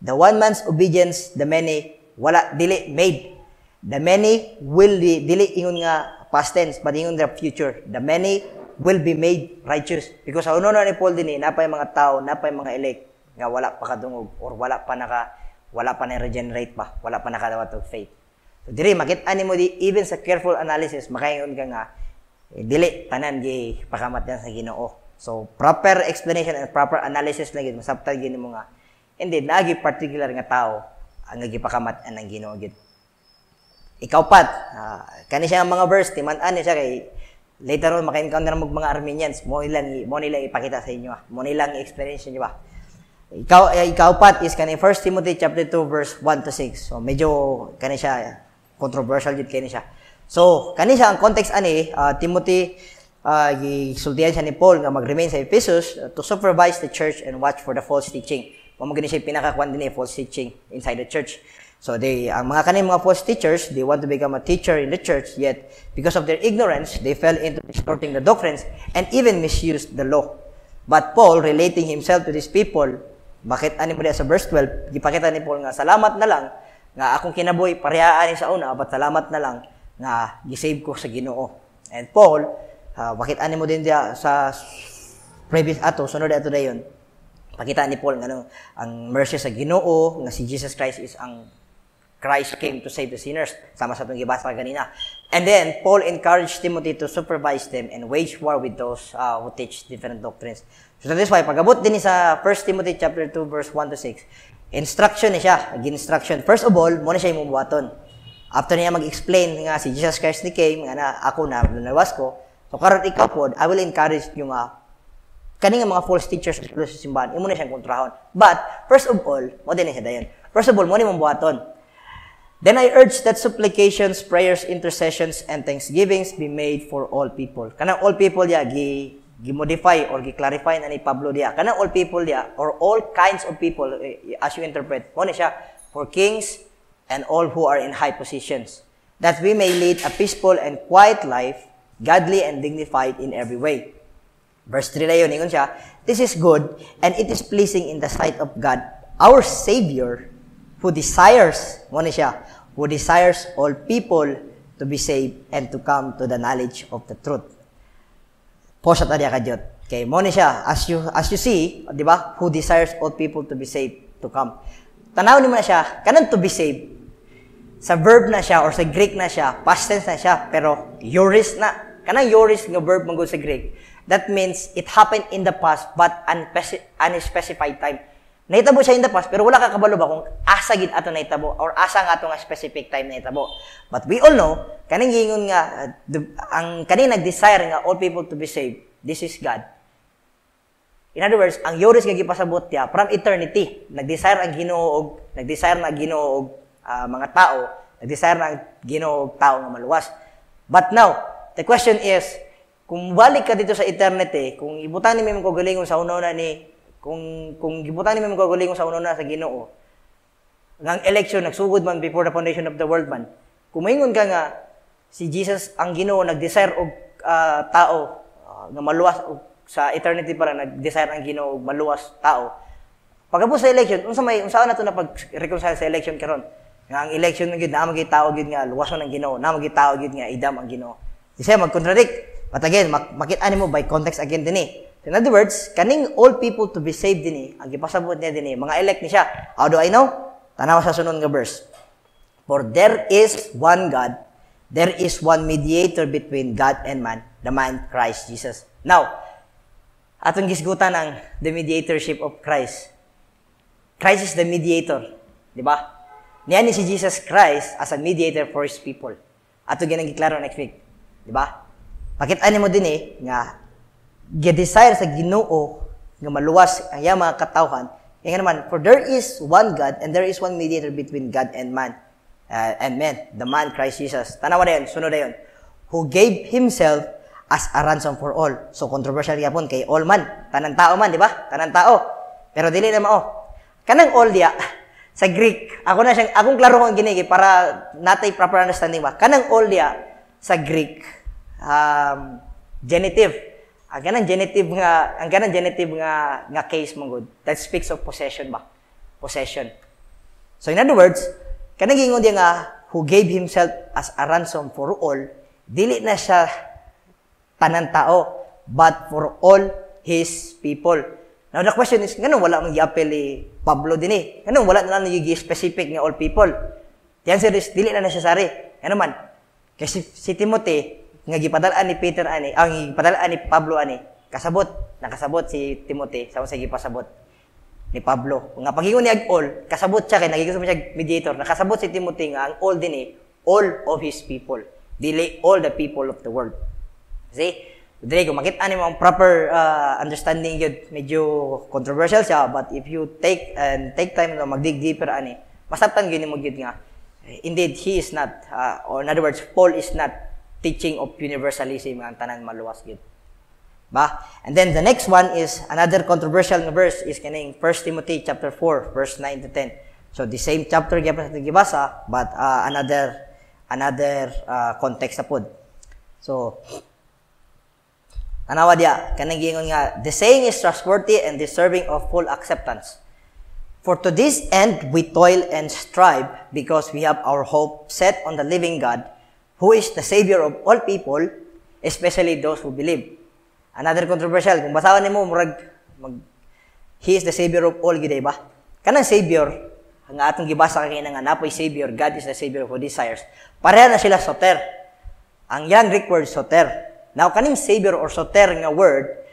The one man's obedience, the many wala dili made. The many will be, dili ingon nga past tense, but ingon the future. The many will be made righteous. Because sa uno na ni Paul din napay mga tao, napay mga elect, nga wala pa kadungog, or wala pa na-regenerate pa, wala pa nakadawat og faith. So, diri, makita ni mo even sa careful analysis, makaingon ka nga, dili, tanan, pakamat yan sa Ginoo. So, proper explanation and proper analysis lang yun, masabtag yun mo nga, hindi, nagi particular nga tao, ang nagipakamat ang Ginoo gid. Ikaw pat, kani siya ang mga verse, timan-an siya kay later on maka-encounter mo mga Armenians, mo nilang ipakita sa inyo, mo nilang experience niyo ba. Ikaw pat is kani 1 Timothy chapter 2 verse 1 to 6. So medyo kani siya controversial gid kani siya. So kani siya ang context ani Timothy gisultihan siya ni Paul nga mag-remain sa Ephesus to supervise the church and watch for the false teaching. Mo gani siya pinakakuan din false teaching inside the church. So ang mga kaning mga false teachers, they want to become a teacher in the church, yet because of their ignorance, they fell into distorting the doctrines and even misused the law. But Paul, relating himself to these people, bakit ani mo diya sa verse 12, gipakita ni Paul nga salamat na lang nga akong kinabuhi parehaan sa una, but salamat na lang nga gisave ko sa Ginoo. And Paul, bakit ani mo din diya sa previous sunod ato dayon. Pakita ni Paul nga ang mercy sa Ginoo nga si Jesus Christ is ang Christ came to save the sinners. Sama sa itong gibasa kanina. And then, Paul encouraged Timothy to supervise them and wage war with those who teach different doctrines. So that is why, pag-abot din sa 1 Timothy chapter 2, verse 1 to 6, instruction niya siya. Instruction. First of all, muna siya yung mubuhaton. After niya mag-explain nga si Jesus Christ ni came, nga na ako na lalawas ko, so karon ikaw po, I will encourage yung kaning mga false teachers sa simbahan, imo na siyang kontrahon. But, first of all, mo din siya dayon. First of all, mo ni mong buhaton. Then I urge that supplications, prayers, intercessions, and thanksgivings be made for all people. Kanang all people ya gimodify or gi-clarify na ni Pablo diya. Kanang all people diya, or all kinds of people, as you interpret, mo siya, for kings and all who are in high positions, that we may lead a peaceful and quiet life, godly and dignified in every way. Verse 3 na yun, ingon siya, this is good, and it is pleasing in the sight of God, our Savior, who desires, mo siya, who desires all people to be saved and to come to the knowledge of the truth. Pause at adya kadyot. Okay, mo siya, as you see, di ba, who desires all people to be saved, to come. Tanaw ni mo na siya, kanang to be saved, sa verb na siya, or sa Greek na siya, past tense na siya, pero yoris na. Kanang yoris nga verb mong sa Greek. That means, it happened in the past, but unspecified time. Nahitabo siya in the past, pero wala ka kabalo ba kung asa gid ato nahitabo, or asa nga ato nga specific time nahitabo. But we all know, kaning gingon nga, ang kaning nag-desire nga all people to be saved, this is God. In other words, ang yoris nga gipasabot niya, from eternity, nag-desire ang Ginoo, nag-desire na Ginoo mga tao, nag-desire na Ginoo tao nga maluwas. But now, the question is, kung balik ka dito sa eternity, kung ibutan ni mo kagalingon sa una ni, kung gibutan ni mo kagalingon sa una sa Ginoo, ngang election, nagsugod man before the foundation of the world man, kung maingon ka nga, si Jesus, ang Ginoo, nag-desire og tao nga maluwas, sa eternity para nag-desire ang Ginoo maluwas tao. Pagkapos sa election, unsa na to na pag-reconcile sa election karon? Nga ang election ng gid na magay tao gid nga luwason ang Ginoo, na magay tao gid nga idam ang Ginoo. Kasi mag-contradict. But again, makita nimo by context again dinhi. In other words, kaning all people to be saved dinhi, ang gipasabot niya dinhi, mga elect ni siya. How do I know? Tanaw sa sunod nga verse. For there is one God, there is one mediator between God and man, the man Christ Jesus. Now, atong gisgutan ang the mediatorship of Christ. Christ is the mediator, di ba? Niyan ni si Jesus Christ as a mediator for His people. Ato ginang giklaro next week, di ba? Pakit-ani mo din nga gi-desire sa Ginoo nga maluwas ang iyang mga katawhan. Nga naman, for there is one God and there is one mediator between God and man, the man Christ Jesus. Tanawa na yun, sunod na yun. Who gave Himself as a ransom for all. So, controversial yapon kay all man. Tanang tao man, di ba? Tanang tao. Pero dili na mao. Kanang all diya, sa Greek, akong klaro kong ginigi para natay proper understanding ba? Kanang all diya, sa Greek, genitive. Ang ganang genitive nga case mong good, that speaks of possession ba? Possession. So, in other words, kanang gingon diya nga, who gave Himself as a ransom for all, dili na siya tanan tao, but for all His people. Now, the question is, ganun wala mong i-appel Pablo din Ganun wala na lang specific nga all people. The answer is, dili na necessary. Ano man? Kasi si Timothy, nga gipadalaan ni Peter ang gipadalaan ni Pablo nakasabot si Timothy, sa gipasabot ni Pablo. Nga pagingon ni all, kasabot siya kay nagigusto siya mediator. Nakasabot si Timothy nga ang all din all of his people. Dili all the people of the world. See? Dili ko makita ni mo ang proper understanding yun, medyo controversial siya, but if you take time na magdig deeper masabtan gyud mo gyud nga indeed he is not or in other words Paul is not teaching of universalism ang tanan maluwas gyud. Ba? And then the next one is another controversial verse is kaning 1 Timothy chapter 4 verse 9 to 10. So the same chapter gyapon sa gibasa but another context na pod. So anawa dia kanang gingon nga the saying is trustworthy and deserving of full acceptance. For to this end we toil and strive because we have our hope set on the living God, who is the Savior of all people, especially those who believe. Another controversial, kung basahan nimo He is the Savior of all, giday ba? Kanang Savior, ang atong gibasa kay nga napoy Savior, God is the Savior who desires. Pareha na sila soter. Ang yang Greek word soter. Now kaning Savior or soter nga word,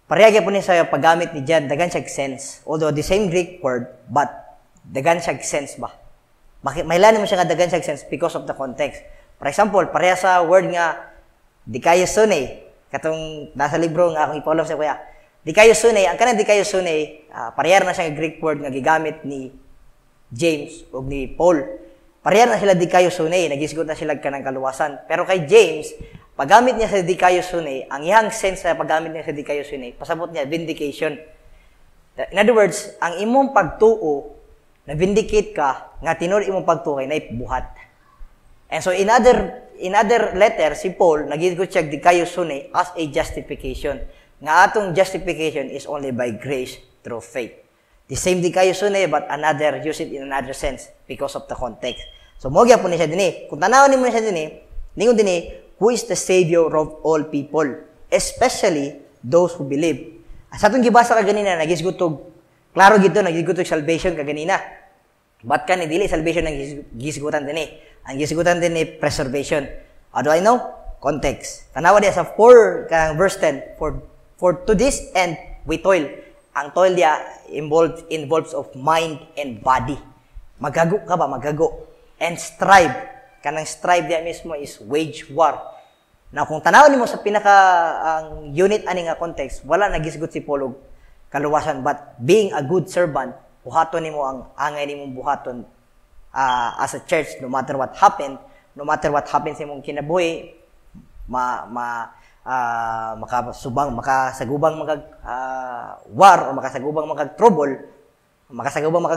pareha gyapon ni sa paggamit ni John, dagan siya sense. Although the same Greek word, but dagan siya sense ba? Mahilan mo siya nga dagan siya sense because of the context. For example, pareha sa word nga dikaiosune, katong nasa libro nga akong ipaulam sa kuya. Dikaiosune, ang kanang dikaiosune, pareha na siya nga Greek word nga gigamit ni James o ni Paul. Pareha na sila dikaiosune, nagisgot na sila kanang kaluwasan. Pero kay James, paggamit niya sa dikaiosune, ang iyang sense sa paggamit niya sa dikaiosune, pasabot niya vindication. In other words, ang imong pagtuo na vindicate ka nga tinud imong pagtuo kay nay buhat. And so in other letter si Paul nagigot siya dikaiosune as a justification. Nga atong justification is only by grace through faith. The same dikaiosune but another use it in another sense because of the context. So mo gyapon ni siya dinhi. Kung tanawon nimo siya dinhi, ningon dinhi, who is the savior of all people, especially those who believe. Sa atong gibasa ka ganina nagisgutog klaro gito nagisgutog salvation ka ganina. But kan dili salvation ang gisgutan dinhi. Ang gisgutan dinhi preservation. How do I know? Context. Tanawa diya sa 4 kanang verse 10, for to this end we toil. Ang toil diya involves of mind and body. Magago ka ba? Magago. And strive. Kanang strive diya mismo is wage war. Now, kung tanawin mo sa pinaka ang unit ani nga context, wala nagisgot si Paul og kaluwasan, but being a good servant, buhaton nimo ang angay nimong buhaton as a church, no matter what happens sa imong kinabuhi, makasagubang war o makasagubang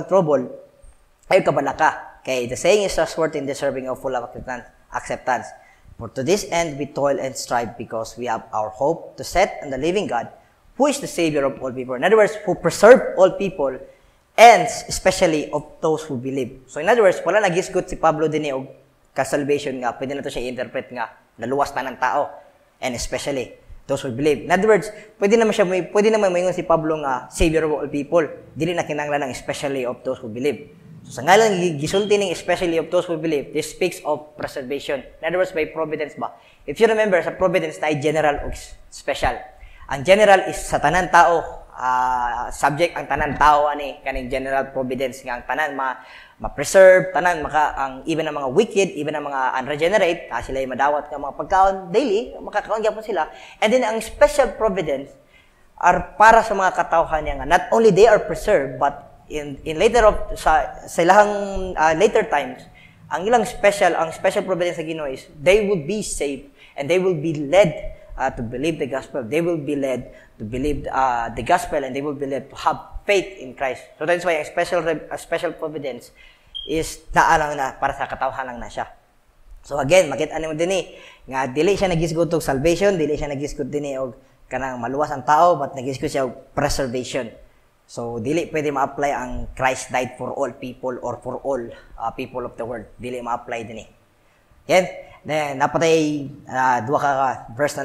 trouble, ay kabala ka. Okay, the saying is trustworthy and deserving of full acceptance. For to this end we toil and strive, because we have our hope to set on the living God, who is the Savior of all people. In other words, who preserve all people, and especially of those who believe. So in other words, wala nagisgot si Pablo din og ka-salvation nga, pwede na to siya i-interpret nga, naluwas pa ng tao, and especially those who believe. In other words, pwede naman mayon si Pablo nga Savior of all people, dili na kinahanglan ng especially of those who believe. So sa ngalan gisulti ning especially of those who believe, this speaks of preservation. In other words, by providence ba? If you remember, sa providence na general o special. Ang general is sa tanan tao, subject ang tanan tao ani kaning general providence nga ang tanan ma-preserve, tanan ang even ang mga wicked, even ang mga unregenerate, sila ay madawat nga mga pagkaon daily, makakaon gyapon sila. And then ang special providence are para sa mga katawhan nga not only they are preserved, but in later of sa ilahang later times, ang special providence sa Ginoo is they will be saved and they will be led to believe the gospel. They will be led to believe the gospel, and they will be led to have faith in Christ. So that's why a special providence is lang na para sa katawhan lang na siya. So again, makita nimo dinhi nga dili siya nagisgot og salvation, dili siya nagisgot dinhi og kanang maluwas ang tao, but nagisgot siya og preservation. So dili pwede ma-apply ang Christ died for all people or for all people of the world. Dili ma-apply dinhi. Yan. Then napatay duha ka verse.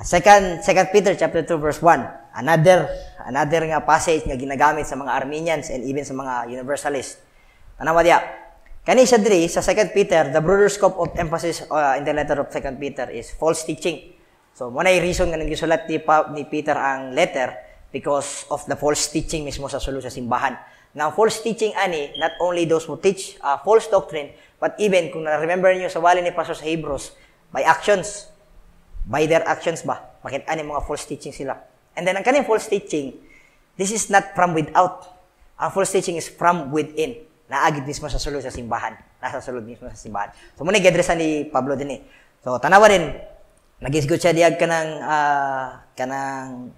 Second Peter chapter 2 verse 1. Another nga passage nga ginagamit sa mga Arminians and even sa mga Universalists. Tanawa diya. Kani siya diri sa 2 Peter, the broader scope of emphasis in the letter of 2 Peter is false teaching. So mo na reason nga nagisulat ni Peter ang letter because of the false teaching mismo sa sulod sa simbahan. Now, false teaching ani, not only those who teach false doctrine, but even, kung na-remember niyo sa wali ni Pastor sa Hebrews, by their actions ba? Bakit ani mga false teaching sila? And then, ang kaning false teaching, this is not from without. Ang false teaching is from within. Naagid mismo sa sulod sa simbahan. Nasa sulod mismo sa simbahan. So, muna i-addressa ni Pablo din eh. So, tanawa rin, nag-isgot siya diyag kanang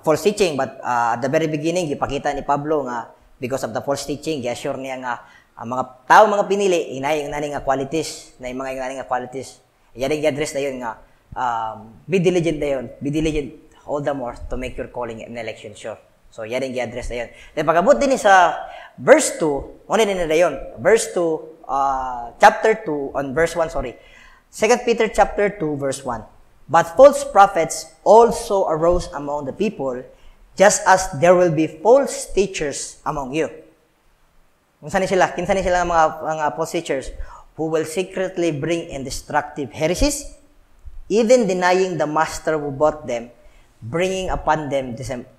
false teaching, but at the very beginning ipakita ni Pablo nga because of the false teaching, i-assure niya nga ang mga tao mga pinili inay nga qualities, na mga nga qualities. Yan ang i-address na yun nga be diligent all the more to make your calling and election sure. So yan ang i-address na yun. Then pagabot din sa verse 2, ano din na yun? Verse 2, chapter 2 on verse 1, 2 Peter chapter 2 verse 1. But false prophets also arose among the people, just as there will be false teachers among you. Kinsa ni sila mga false teachers who will secretly bring in destructive heresies, even denying the master who bought them, bringing upon them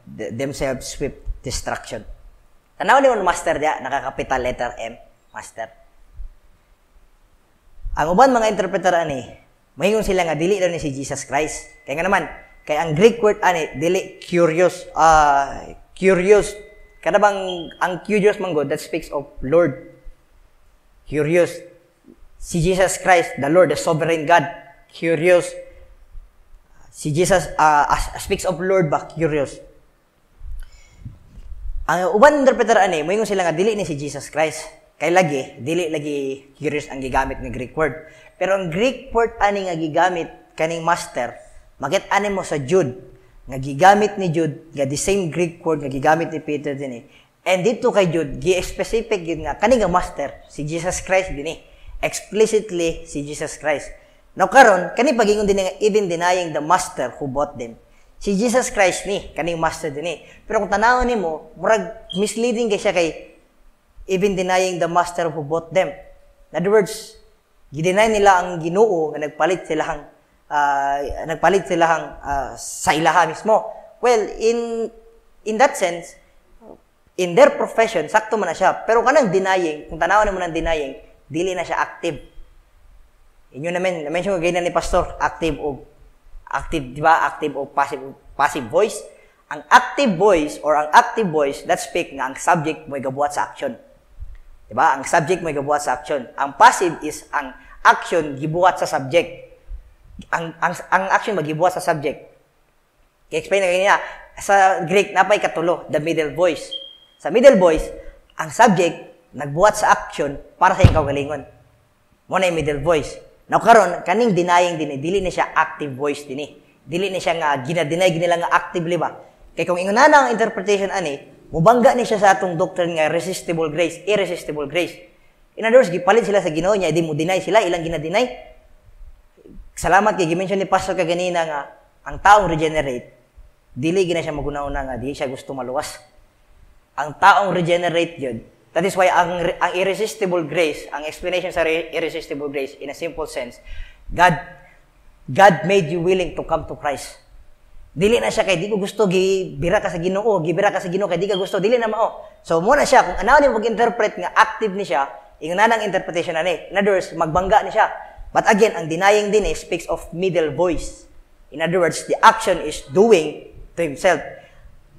themselves swift destruction. Tanaw ni mo master dia, nakakapital letter M, master. Ang uban mga interpreter ani, mahingon sila nga dili daw ni si Jesus Christ. Kaya nga naman, kaya ang Greek word ani dili curious. Kada bang ang curious man God that speaks of Lord. Curious. Si Jesus Christ, the Lord, the sovereign God, curious. Si Jesus speaks of Lord ba, curious. Ang uban interpreter ani, moingon sila nga dili ni si Jesus Christ. Kay lagi, dili lagi curious ang gigamit nga Greek word. Pero ang Greek word ani nga gigamit kaning master, makit ani mo sa Jude, nga gigamit ni Jude, nga the same Greek word nga gigamit ni Peter din eh. And dito kay Jude, gi-specific yun nga, kaning nga master, si Jesus Christ din eh. Explicitly, si Jesus Christ. Now karon, kani pagingon din nga, even denying the master who bought them. Si Jesus Christ ni, kaning master din eh. Pero kung tanawon nimo, murag misleading kay siya kay even denying the master who bought them. In other words, gideny nila ang Ginoo nga nagpalit sila sa ilaha mismo. Well, in that sense, in their profession, sakto man na siya. Pero kanang denying, kung tanawan mo ng denying, dili na siya active. Inyo naman, na-mention ko ganyan ni Pastor, active, di ba? Active o passive voice. Ang active voice or ang active voice, that speak nga ang subject mo gabuhat sa action. Di ba? Ang subject mo gabuhat sa action. Ang passive is ang action gibuhat sa subject. Ang action magibuhat sa subject. I-explain na ganyan. Sa Greek, napay katulo, the middle voice. Sa middle voice, ang subject nagbuhat sa action para sa iyong kaugalingon. Mo na yung middle voice. Now karon kaning denying din, dili na siya active voice din. Dili na siya nga ginadeny nila nga actively ba. Kay kung inguna na ang interpretation ani, mubangga ni siya sa atong doctrine nga irresistible grace. In other words, gipalit sila sa Ginoo niya, di mo deny sila, ilang ginadeny. Salamat kay gimension ni Pastor kaganina nga ang taong regenerate, dili gina siya magunauna nga di siya gusto maluwas. Ang taong regenerate yun. That is why ang irresistible grace, ang explanation sa irresistible grace, in a simple sense, God made you willing to come to Christ. Dili na siya kay di ko gusto gibira ka sa Ginoo kay di ka gusto, dili na mao. So mo na siya kung ano ni mag-interpret nga active ni siya, ingna nang interpretation na ni. In other words, magbangga ni siya. But again, ang denying din speaks of middle voice. In other words, the action is doing to himself.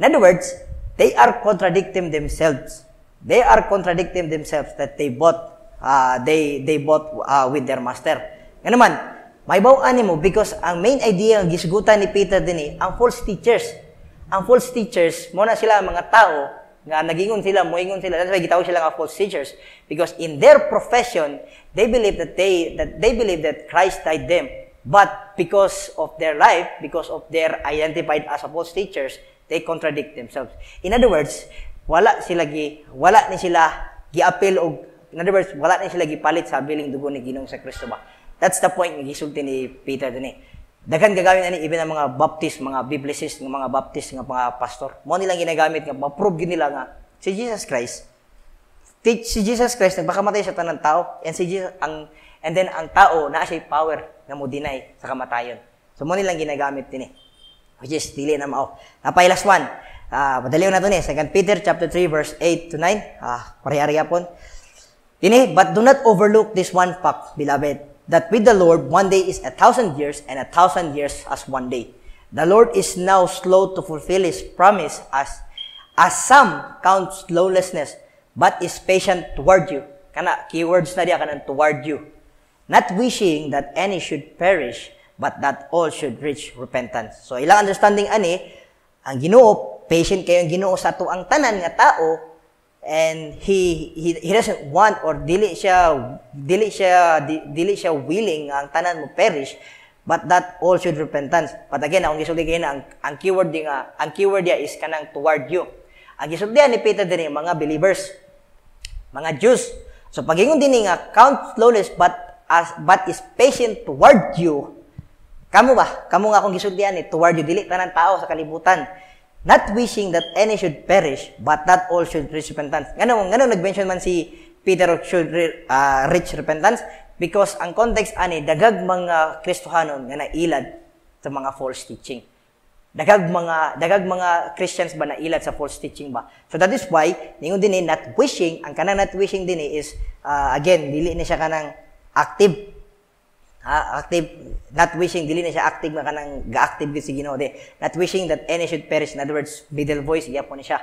In other words, they are contradicting themselves. They are contradicting themselves that they bought with their master. Nga naman, may bawaan mo because ang main idea ng gisgutan ni Peter din ang false teachers. Ang false teachers, muna sila mga tao nga nagingon sila, moingon sila. That's why gitawag sila nga false teachers because in their profession, they believe that Christ died them. But because of their life, because of their identified as false teachers, they contradict themselves. In other words, wala ni sila giapil og in other words, wala ni sila gipalit sa biling dugo ni Ginoong sa Kristo ba. That's the point ng gisulti ni Peter dinhi. Daghan gagawin ani even ang mga Baptist, mga Biblicist, mga Baptist nga mga pastor. Mo nilang ginagamit nga ma-prove nila nga si Jesus Christ nagpakamatay sa tanang tao and and then ang tao naa siya power nga mo deny sa kamatayon. So mo nilang ginagamit dinhi. Which is dili na mao. Napay last one. Madaliw na ito ni. 2 Peter chapter 3 verse 8 to 9. Pare-ariya po. But do not overlook this one fact, beloved, that with the Lord, one day is 1,000 years, and 1,000 years as one day. The Lord is now slow to fulfill His promise, as some count slowness, but is patient toward you. Kana, keywords na diya, kanang toward you. Not wishing that any should perish, but that all should reach repentance. So, ilang understanding ani, ang Ginoo, patient kayo ang Ginoo sa tuang tanan nga tao, and he doesn't want or dili siya willing ang tanan mo perish, but that all should repentance. But again, akong gisulti kayo na ang keyword dia is kanang toward you. Ang gisulti ni Peter din mga believers, mga Jews. So pagingon din nga count slowness but is patient toward you. Kamo nga akong gisultian ni toward you, dili tanan tao sa kalibutan. Not wishing that any should perish, but that all should reach repentance. Ngano nag-mention man si Peter should reach repentance? Because ang context ani, dagag mga Kristohanon nga nailad sa mga false teaching. Dagag mga Christians ba nailad sa false teaching ba? So that is why, ningon din not wishing, ang kanang not wishing din is, again, dili na siya kanang active. Not wishing, dili na siya active na kanang ga-active si Ginoo de. Not wishing that any should perish. In other words, middle voice, iya po ni siya.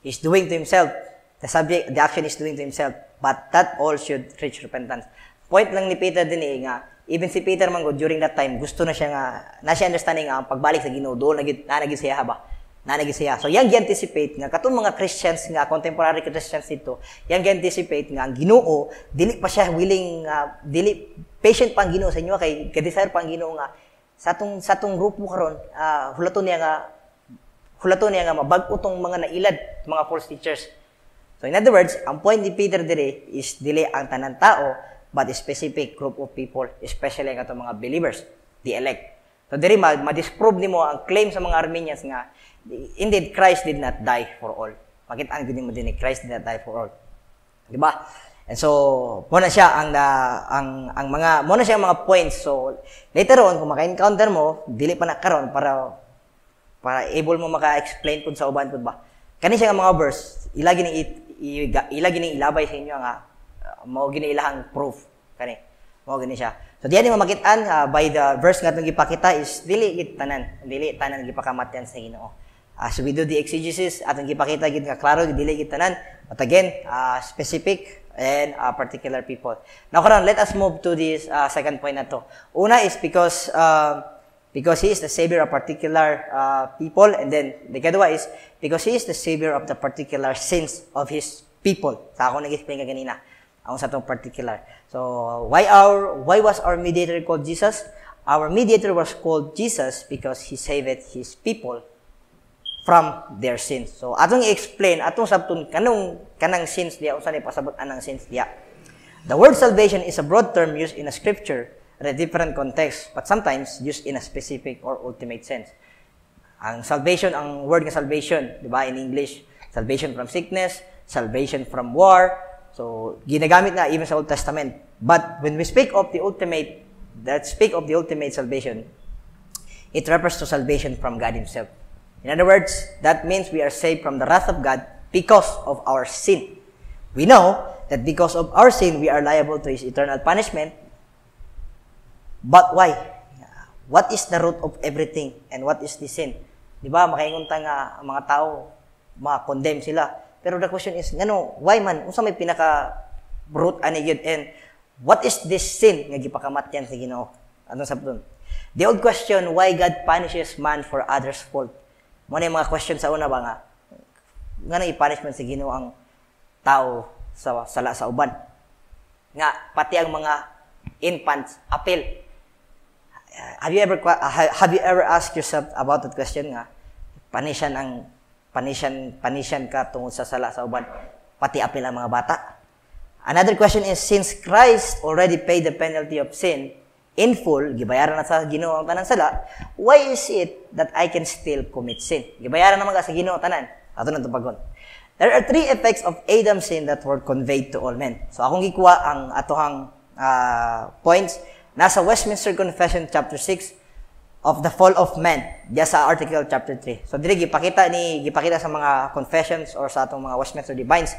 He's doing to himself. The action is doing to himself. But that all should reach repentance. point lang ni Peter din nga, even si Peter man during that time, gusto na siya nga, na siya understanding nga, ang pagbalik sa Ginoo, doon naging siya ba? Nanagin siya. So, yang gi-anticipate nga, katong mga Christians nga, contemporary Christians dito, yang gi-anticipate nga, ang Ginoo, dili pa siya willing, patient pa ang Ginoo sa inyo, kay desire pa ang Ginoo nga, sa atong grupo karon, hulaton niya nga, mabag-o tong mga nailad, mga false teachers. So, in other words, ang point ni Peter dire is dili ang tanan tao, but a specific group of people, especially ang atong mga believers, the elect. So, dire ma-disprove nimo ang claim sa mga Armenians nga, indeed, Christ did not die for all. Makitaan ko din mo din, Christ did not die for all. Diba? And so, muna siya ang mga points. So, later on, kung maka-encounter mo, dili pa na karon para able mo maka-explain pud sa uban pud ba. Kani siya nga mga verse, ilagi ni ilabay sa inyo nga mao gini ilahang proof kani. Mao gini siya. So diyan mo makitaan by the verse nga atong gipakita is dili tanan gipakamatyan sa Ginoo. As we do the exegesis, atong gipakita gid nga klaro dili gid tanan, but again, specific and particular people. Now karon, let us move to this second point na to. Una is because he is the savior of particular people, and then the kadua is because he is the savior of the particular sins of his people. Sa ako nag-explain ka ganina ang sa tong particular. So why was our mediator called Jesus? Our mediator was called Jesus because he saved his people from their sins. So atong i-explain atong sabton kanang sins diya usa ni pasabot anang sins diya. The word salvation is a broad term used in a scripture at a different context, but sometimes used in a specific or ultimate sense. Ang salvation, ang word nga salvation, di ba, in English, salvation from sickness, salvation from war. So ginagamit na even sa Old Testament. But when we speak of the ultimate salvation, it refers to salvation from God Himself. In other words, that means we are saved from the wrath of God because of our sin. We know that because of our sin, we are liable to His eternal punishment. But why? What is the root of everything? And what is the sin? Di ba, makaingon ta nga ang mga tao, ma-condemn sila. Pero the question is, why man? Unsa may pinaka-root ani yun? And what is this sin nga gipakamatyan sa Ginoo? Anong sabton? The old question, why God punishes man for others' fault? Muna yung mga question sa una ba nga nang i-punishment sa Ginoo ang tao sa sala sa uban. Nga, pati ang mga infants, apil. Have you ever asked yourself about that question nga? Panisyan ka tungod sa sala sa uban, pati apil ang mga bata. Another question is, since Christ already paid the penalty of sin in full, gibayaran na sa Ginoo ang tanan sala, why is it that I can still commit sin? Gibayaran naman ka sa Ginoo tanan. Ato na tupagon. There are three effects of Adam's sin that were conveyed to all men. So akong gikuha ang atohang points nasa Westminster Confession chapter 6 of the fall of man, diya sa article chapter 3. So dili gipakita sa mga confessions or sa atong mga Westminster Divines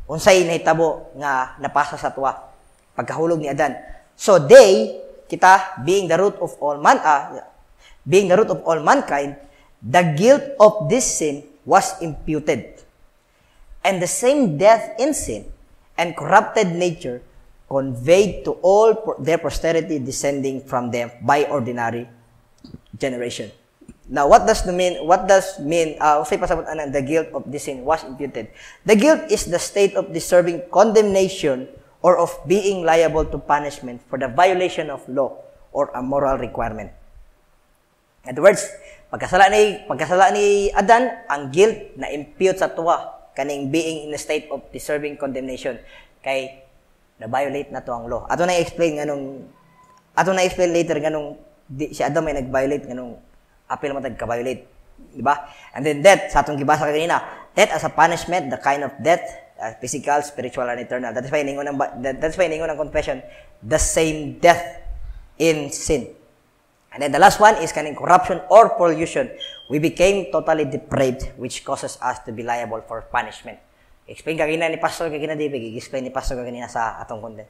unsay nahitabo nga napasa sa tuwa pagkahulog ni Adan. So kita being the root of all mankind, the guilt of this sin was imputed. And the same death in sin and corrupted nature conveyed to all their posterity descending from them by ordinary generation. Now, what does mean, usay pasabot anan, the guilt of this sin was imputed? The guilt is the state of deserving condemnation or of being liable to punishment for the violation of law or a moral requirement. In other words, pagkasala ni Adan, ang guilt na impute sa tuwa kaning being in a state of deserving condemnation kay na-violate na to ang law. Ato na explain later nganong si Adam may nag-violate nganong apil man tagka-violate, di ba? And then death, sa atong gibasa kanina, death as a punishment, the kind of death, physical, spiritual, and eternal. That's why ningon ang confession, the same death in sin. And then the last one is kaning corruption or pollution. We became totally depraved, which causes us to be liable for punishment. Explain kanina ni Pastor kanina David, explain ni Pastor kanina sa atong content.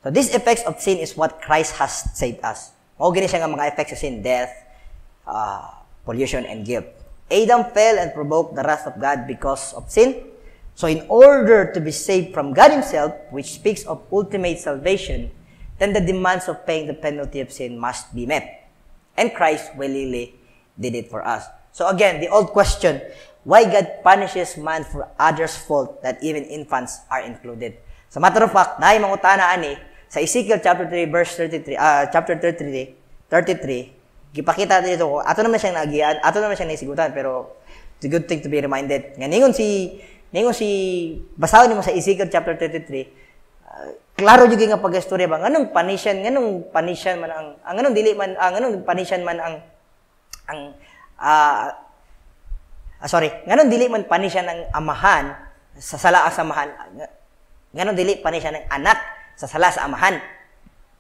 So these effects of sin is what Christ has saved us. Mao gini siya nga mga effects of sin, death, pollution, and guilt. Adam fell and provoked the wrath of God because of sin. So in order to be saved from God Himself, which speaks of ultimate salvation, then the demands of paying the penalty of sin must be met. And Christ willingly did it for us. So again, the old question, why God punishes man for others' fault that even infants are included? Sa matter of fact, naay mangutana ani sa Ezekiel chapter 3 verse 33, chapter 33, gipakita dito ko, ato naman siyang nagian, ato naman siyang naisigutan, pero it's a good thing to be reminded. Nga ningon si basahon nimo sa Ezekiel chapter 33, klaro jud nga pagastorya ba nganong panisyan man ang nganong dili man nganong panisyan man nganong dili man panisyan ng amahan sa sala sa amahan, nganong dili panisyan ng anak sa sala sa amahan.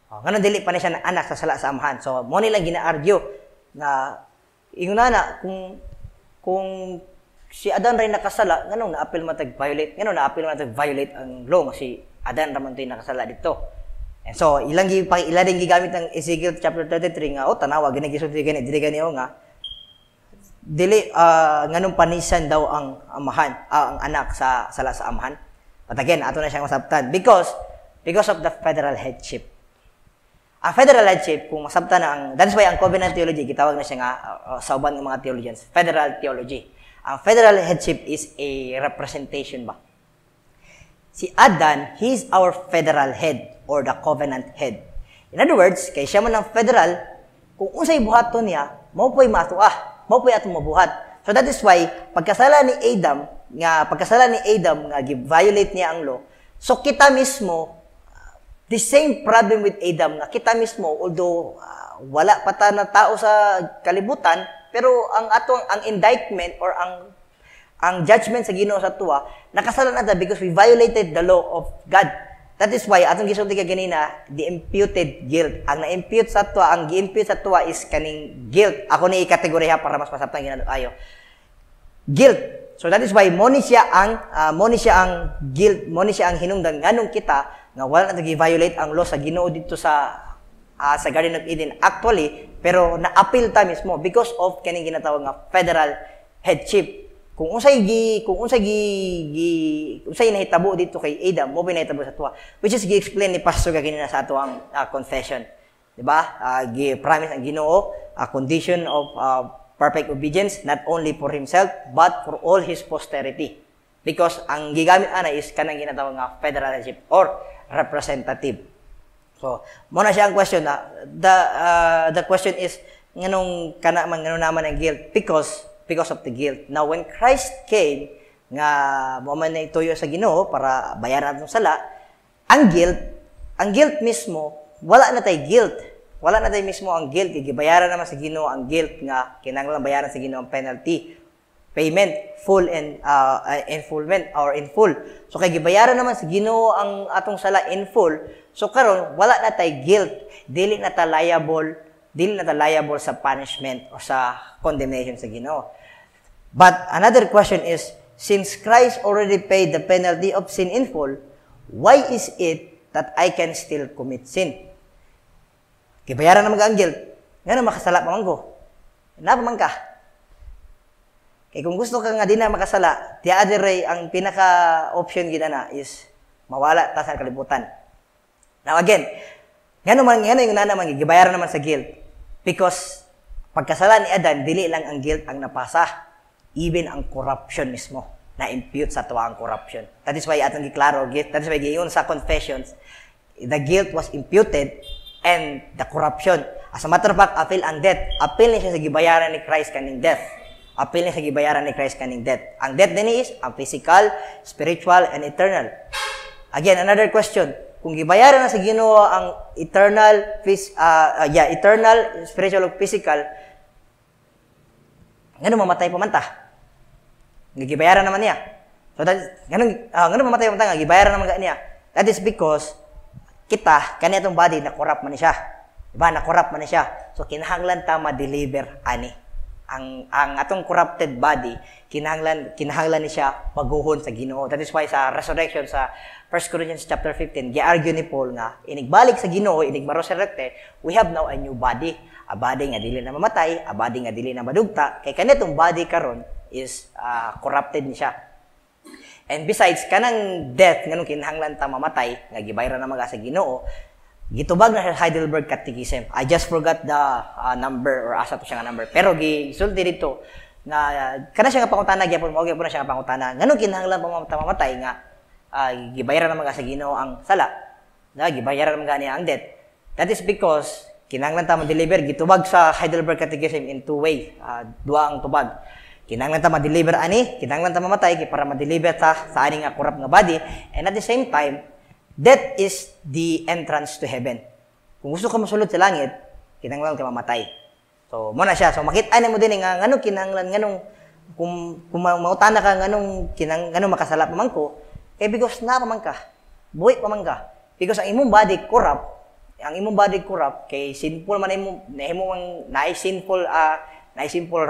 Nganong dili panisyan ng anak sa sala sa amahan. So mo nila gina-argue na inguna na kung si Adan ray nakasala, nganong na-appeal man tag-violate, nganong na-appeal man tag-violate ang law nga si Adan raman to'y nakasala dito. And so, ilang din gigamit ng Ezekiel chapter 33 nga, tanawa, ginagisod dili gani nga, dili, nganong panisan daw ang amahan, ang anak sa sala sa amahan. But again, ato na siyang masabtan. Because of the federal headship. Ang federal headship, kung masabtan na that's why ang covenant theology, gitawag na siya nga, sa uban ng mga theologians, federal theology. Ang federal headship is a representation ba? Si Adan, he's our federal head or the covenant head. In other words, kay siya man ang federal, kung unsay buhaton niya, mao po'y matuah, mao po'y atong mabuhat. So that is why pagkasala ni Adam nga gi-violate niya ang law, so kita mismo the same problem with Adam nga kita mismo, although wala pa ta na tao sa kalibutan, pero ang indictment or ang judgment sa Ginoo sa tuwa, nakasalan nata because we violated the law of God. That is why atong gisulti ka ganina, the imputed guilt. Ang na-impute sa tuwa, ang gi-impute sa tuwa is kaning guilt. Ako ni i-kategorya para mas masabtan ginadto ayo. Guilt. So that is why mo ni siya ang guilt, mo ni siya ang hinungdan nganong kita nga wala na gi-violate ang law sa Ginoo dito sa Garden of Eden actually, pero na-appeal ta mismo because of kaning ginatawag nga federal headship. Kung unsay nahitabo dito kay Adam, mo nahitabo sa tuwa, which is gi-explain ni pastor kaginina sa ato ang confession. Di ba? Gi-promise ang Ginoo a condition of perfect obedience not only for himself but for all his posterity. Because ang gigamit ana is kanang ginatawag nga federal headship or representative. So, mo na siya ang question. The question is nganong naman ang guilt because of the guilt. Now, when Christ came, nga mo man na ituyo sa Ginoo para bayaran atong sala, ang guilt mismo, wala na tay guilt. Wala na tay mismo ang guilt. Gibayaran naman sa Ginoo ang guilt nga kinahanglan bayaran sa Ginoo ang penalty. Payment, full and enfullment or in full. So kay gibayaran naman sa Ginoo ang atong sala in full. So karon wala na tay guilt. Dili na ta liable sa punishment o sa condemnation sa Ginoo. But another question is, since Christ already paid the penalty of sin in full, why is it that I can still commit sin? Kibayaran naman ka ang guilt. Nga makasala pa man ko. Napaman ka. Kaya kung gusto ka nga di na makasala, the other way, ang pinaka-option gina na is mawala ta sa kalibutan. Now again, nga yung naman, gibayaran naman sa guilt. Because pagkasala ni Adan, dili lang ang guilt ang napasa. Even ang corruption mismo, na-impute sa tuwa ang corruption. That is why atong giklaro, that is why giyon sa confessions, the guilt was imputed and the corruption. As a matter of fact, appeal ang death. Appeal niya sa gibayaran ni Christ kaning death. Appeal niya sa gibayaran ni Christ kaning death. Ang death din is ang physical, spiritual, and eternal. Again, another question. Kung gibayaran na sa Ginoo ang eternal, spiritual, ug physical, ngano mamatay pa man ta? Gibayaran naman niya. So that ngano mamatay pa man ta nga gibayaran naman niya. That is because kaniyatong body na corrupt man siya. Diba? Na corrupt man siya. So kinahanglan ta ma-deliver ani. Ang atong corrupted body kinahanglan ni siya paguhon sa Ginoo. That is why sa resurrection sa 1 Corinthians chapter 15, gi-argue ni Paul nga inigbalik sa Ginoo, inig ma-resurrecte, we have now a new body. A body nga dili na mamatay, a body nga dili na madugta, kay kanitong body karon is corrupted ni siya. And besides kanang death nganong kinahanglan ta mamatay nga gibayran na mga sa Ginoo, Gitubag na sa Heidelberg Catechism. I just forgot the number or asa to siya nga number. Pero gisulti dito na kana siya nga pangutana gyapon mao gyapon na siya nga pangutana. Nganong kinahanglan pa mamatay nga gibayaran naman sa Ginoo ang sala. Na gibayaran naman gani ang debt. That is because kinahanglan ta ma-deliver gitubag sa Heidelberg Catechism in two way. Duha ang tubag. Kinahanglan ta ma-deliver ani, kinahanglan ta mamatay para ma-deliver ta sa ani nga corrupt nga body, and at the same time death is the entrance to heaven. Kung gusto ka masulod sa langit, kinahanglan ka mamatay. So, mo na siya. So, makita na mo din nga nganong kinahanglan nganong kung mautana ka nganong makasala pa man ko, because na pa man ka. Buhi pa man ka. Because ang imong body corrupt, kay sinful man sinful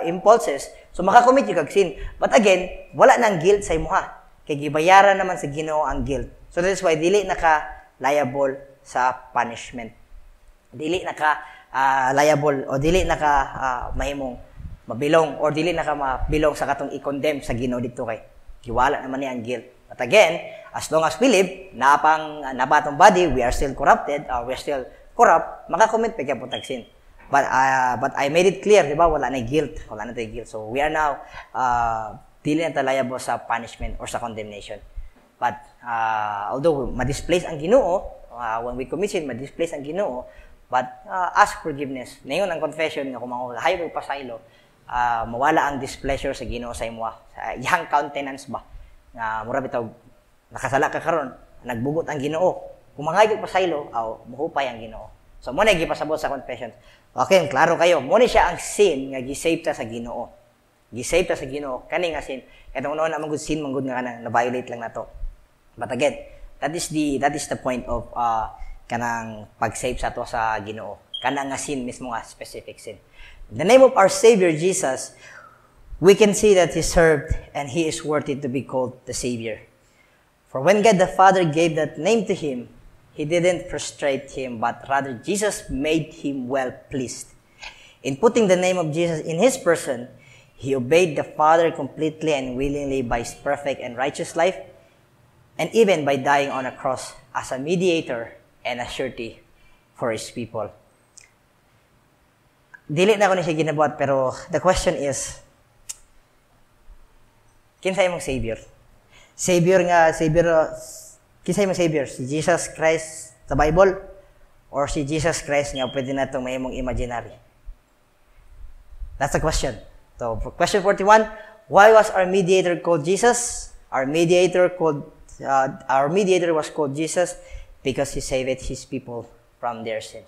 impulses. So, makakommit yung kag sin. But again, wala nang guilt sa imuha. Kay gibayaran naman sa Ginoo ang guilt. So that is why dili na ka liable sa punishment. Dili na ka liable o dili na ka mahimong mabilong or dili na ka mabilong sa katong i-condemn sa Ginoo dito kay giwala naman ni ang guilt. But again, as long as we live, nabatong body, we are still corrupted, we are still corrupt, makakommit pa kaya po sin. But I made it clear, di ba? Wala na guilt. Wala na tayo guilt. So we are now dili na liable sa punishment or sa condemnation. But although ma-displace ang Ginoo, when we commit sin, ma-displace ang Ginoo, but ask forgiveness. Ngayon ang confession nga kung hayo pa pasaylo, mawala ang displeasure sa Ginoo sa imwa. Sa iyang countenance ba? Nga mura bitaw nakasala ka karon, nagbugot ang Ginoo. Kung manghayog pasaylo, muhupay ang Ginoo. So mo na gipasabot sa confession. Okay, klaro kayo. Mo ni siya ang sin nga gisave ta sa Ginoo. Gisave ta sa Ginoo kani nga sin. Katong una man gud sin man gud nga na violate lang nato. But again, that is the point of kanang pag-save sa to sa Ginoo. Kanang nga sin mismo nga specific sin. In the name of our Savior Jesus, we can see that He served and He is worthy to be called the Savior. For when God the Father gave that name to Him, He didn't frustrate Him, but rather Jesus made Him well pleased. In putting the name of Jesus in His person, He obeyed the Father completely and willingly by His perfect and righteous life, and even by dying on a cross as a mediator and a surety for His people. Dili na ko na siya ginabuhat, pero the question is, kinsay mong Savior? Kinsay mong Savior? Si Jesus Christ sa Bible? Or si Jesus Christ nga pwede na itong mahimong imaginary? That's the question. So, for question 41, why was our mediator called Jesus? Our mediator was called Jesus because He saved His people from their sins.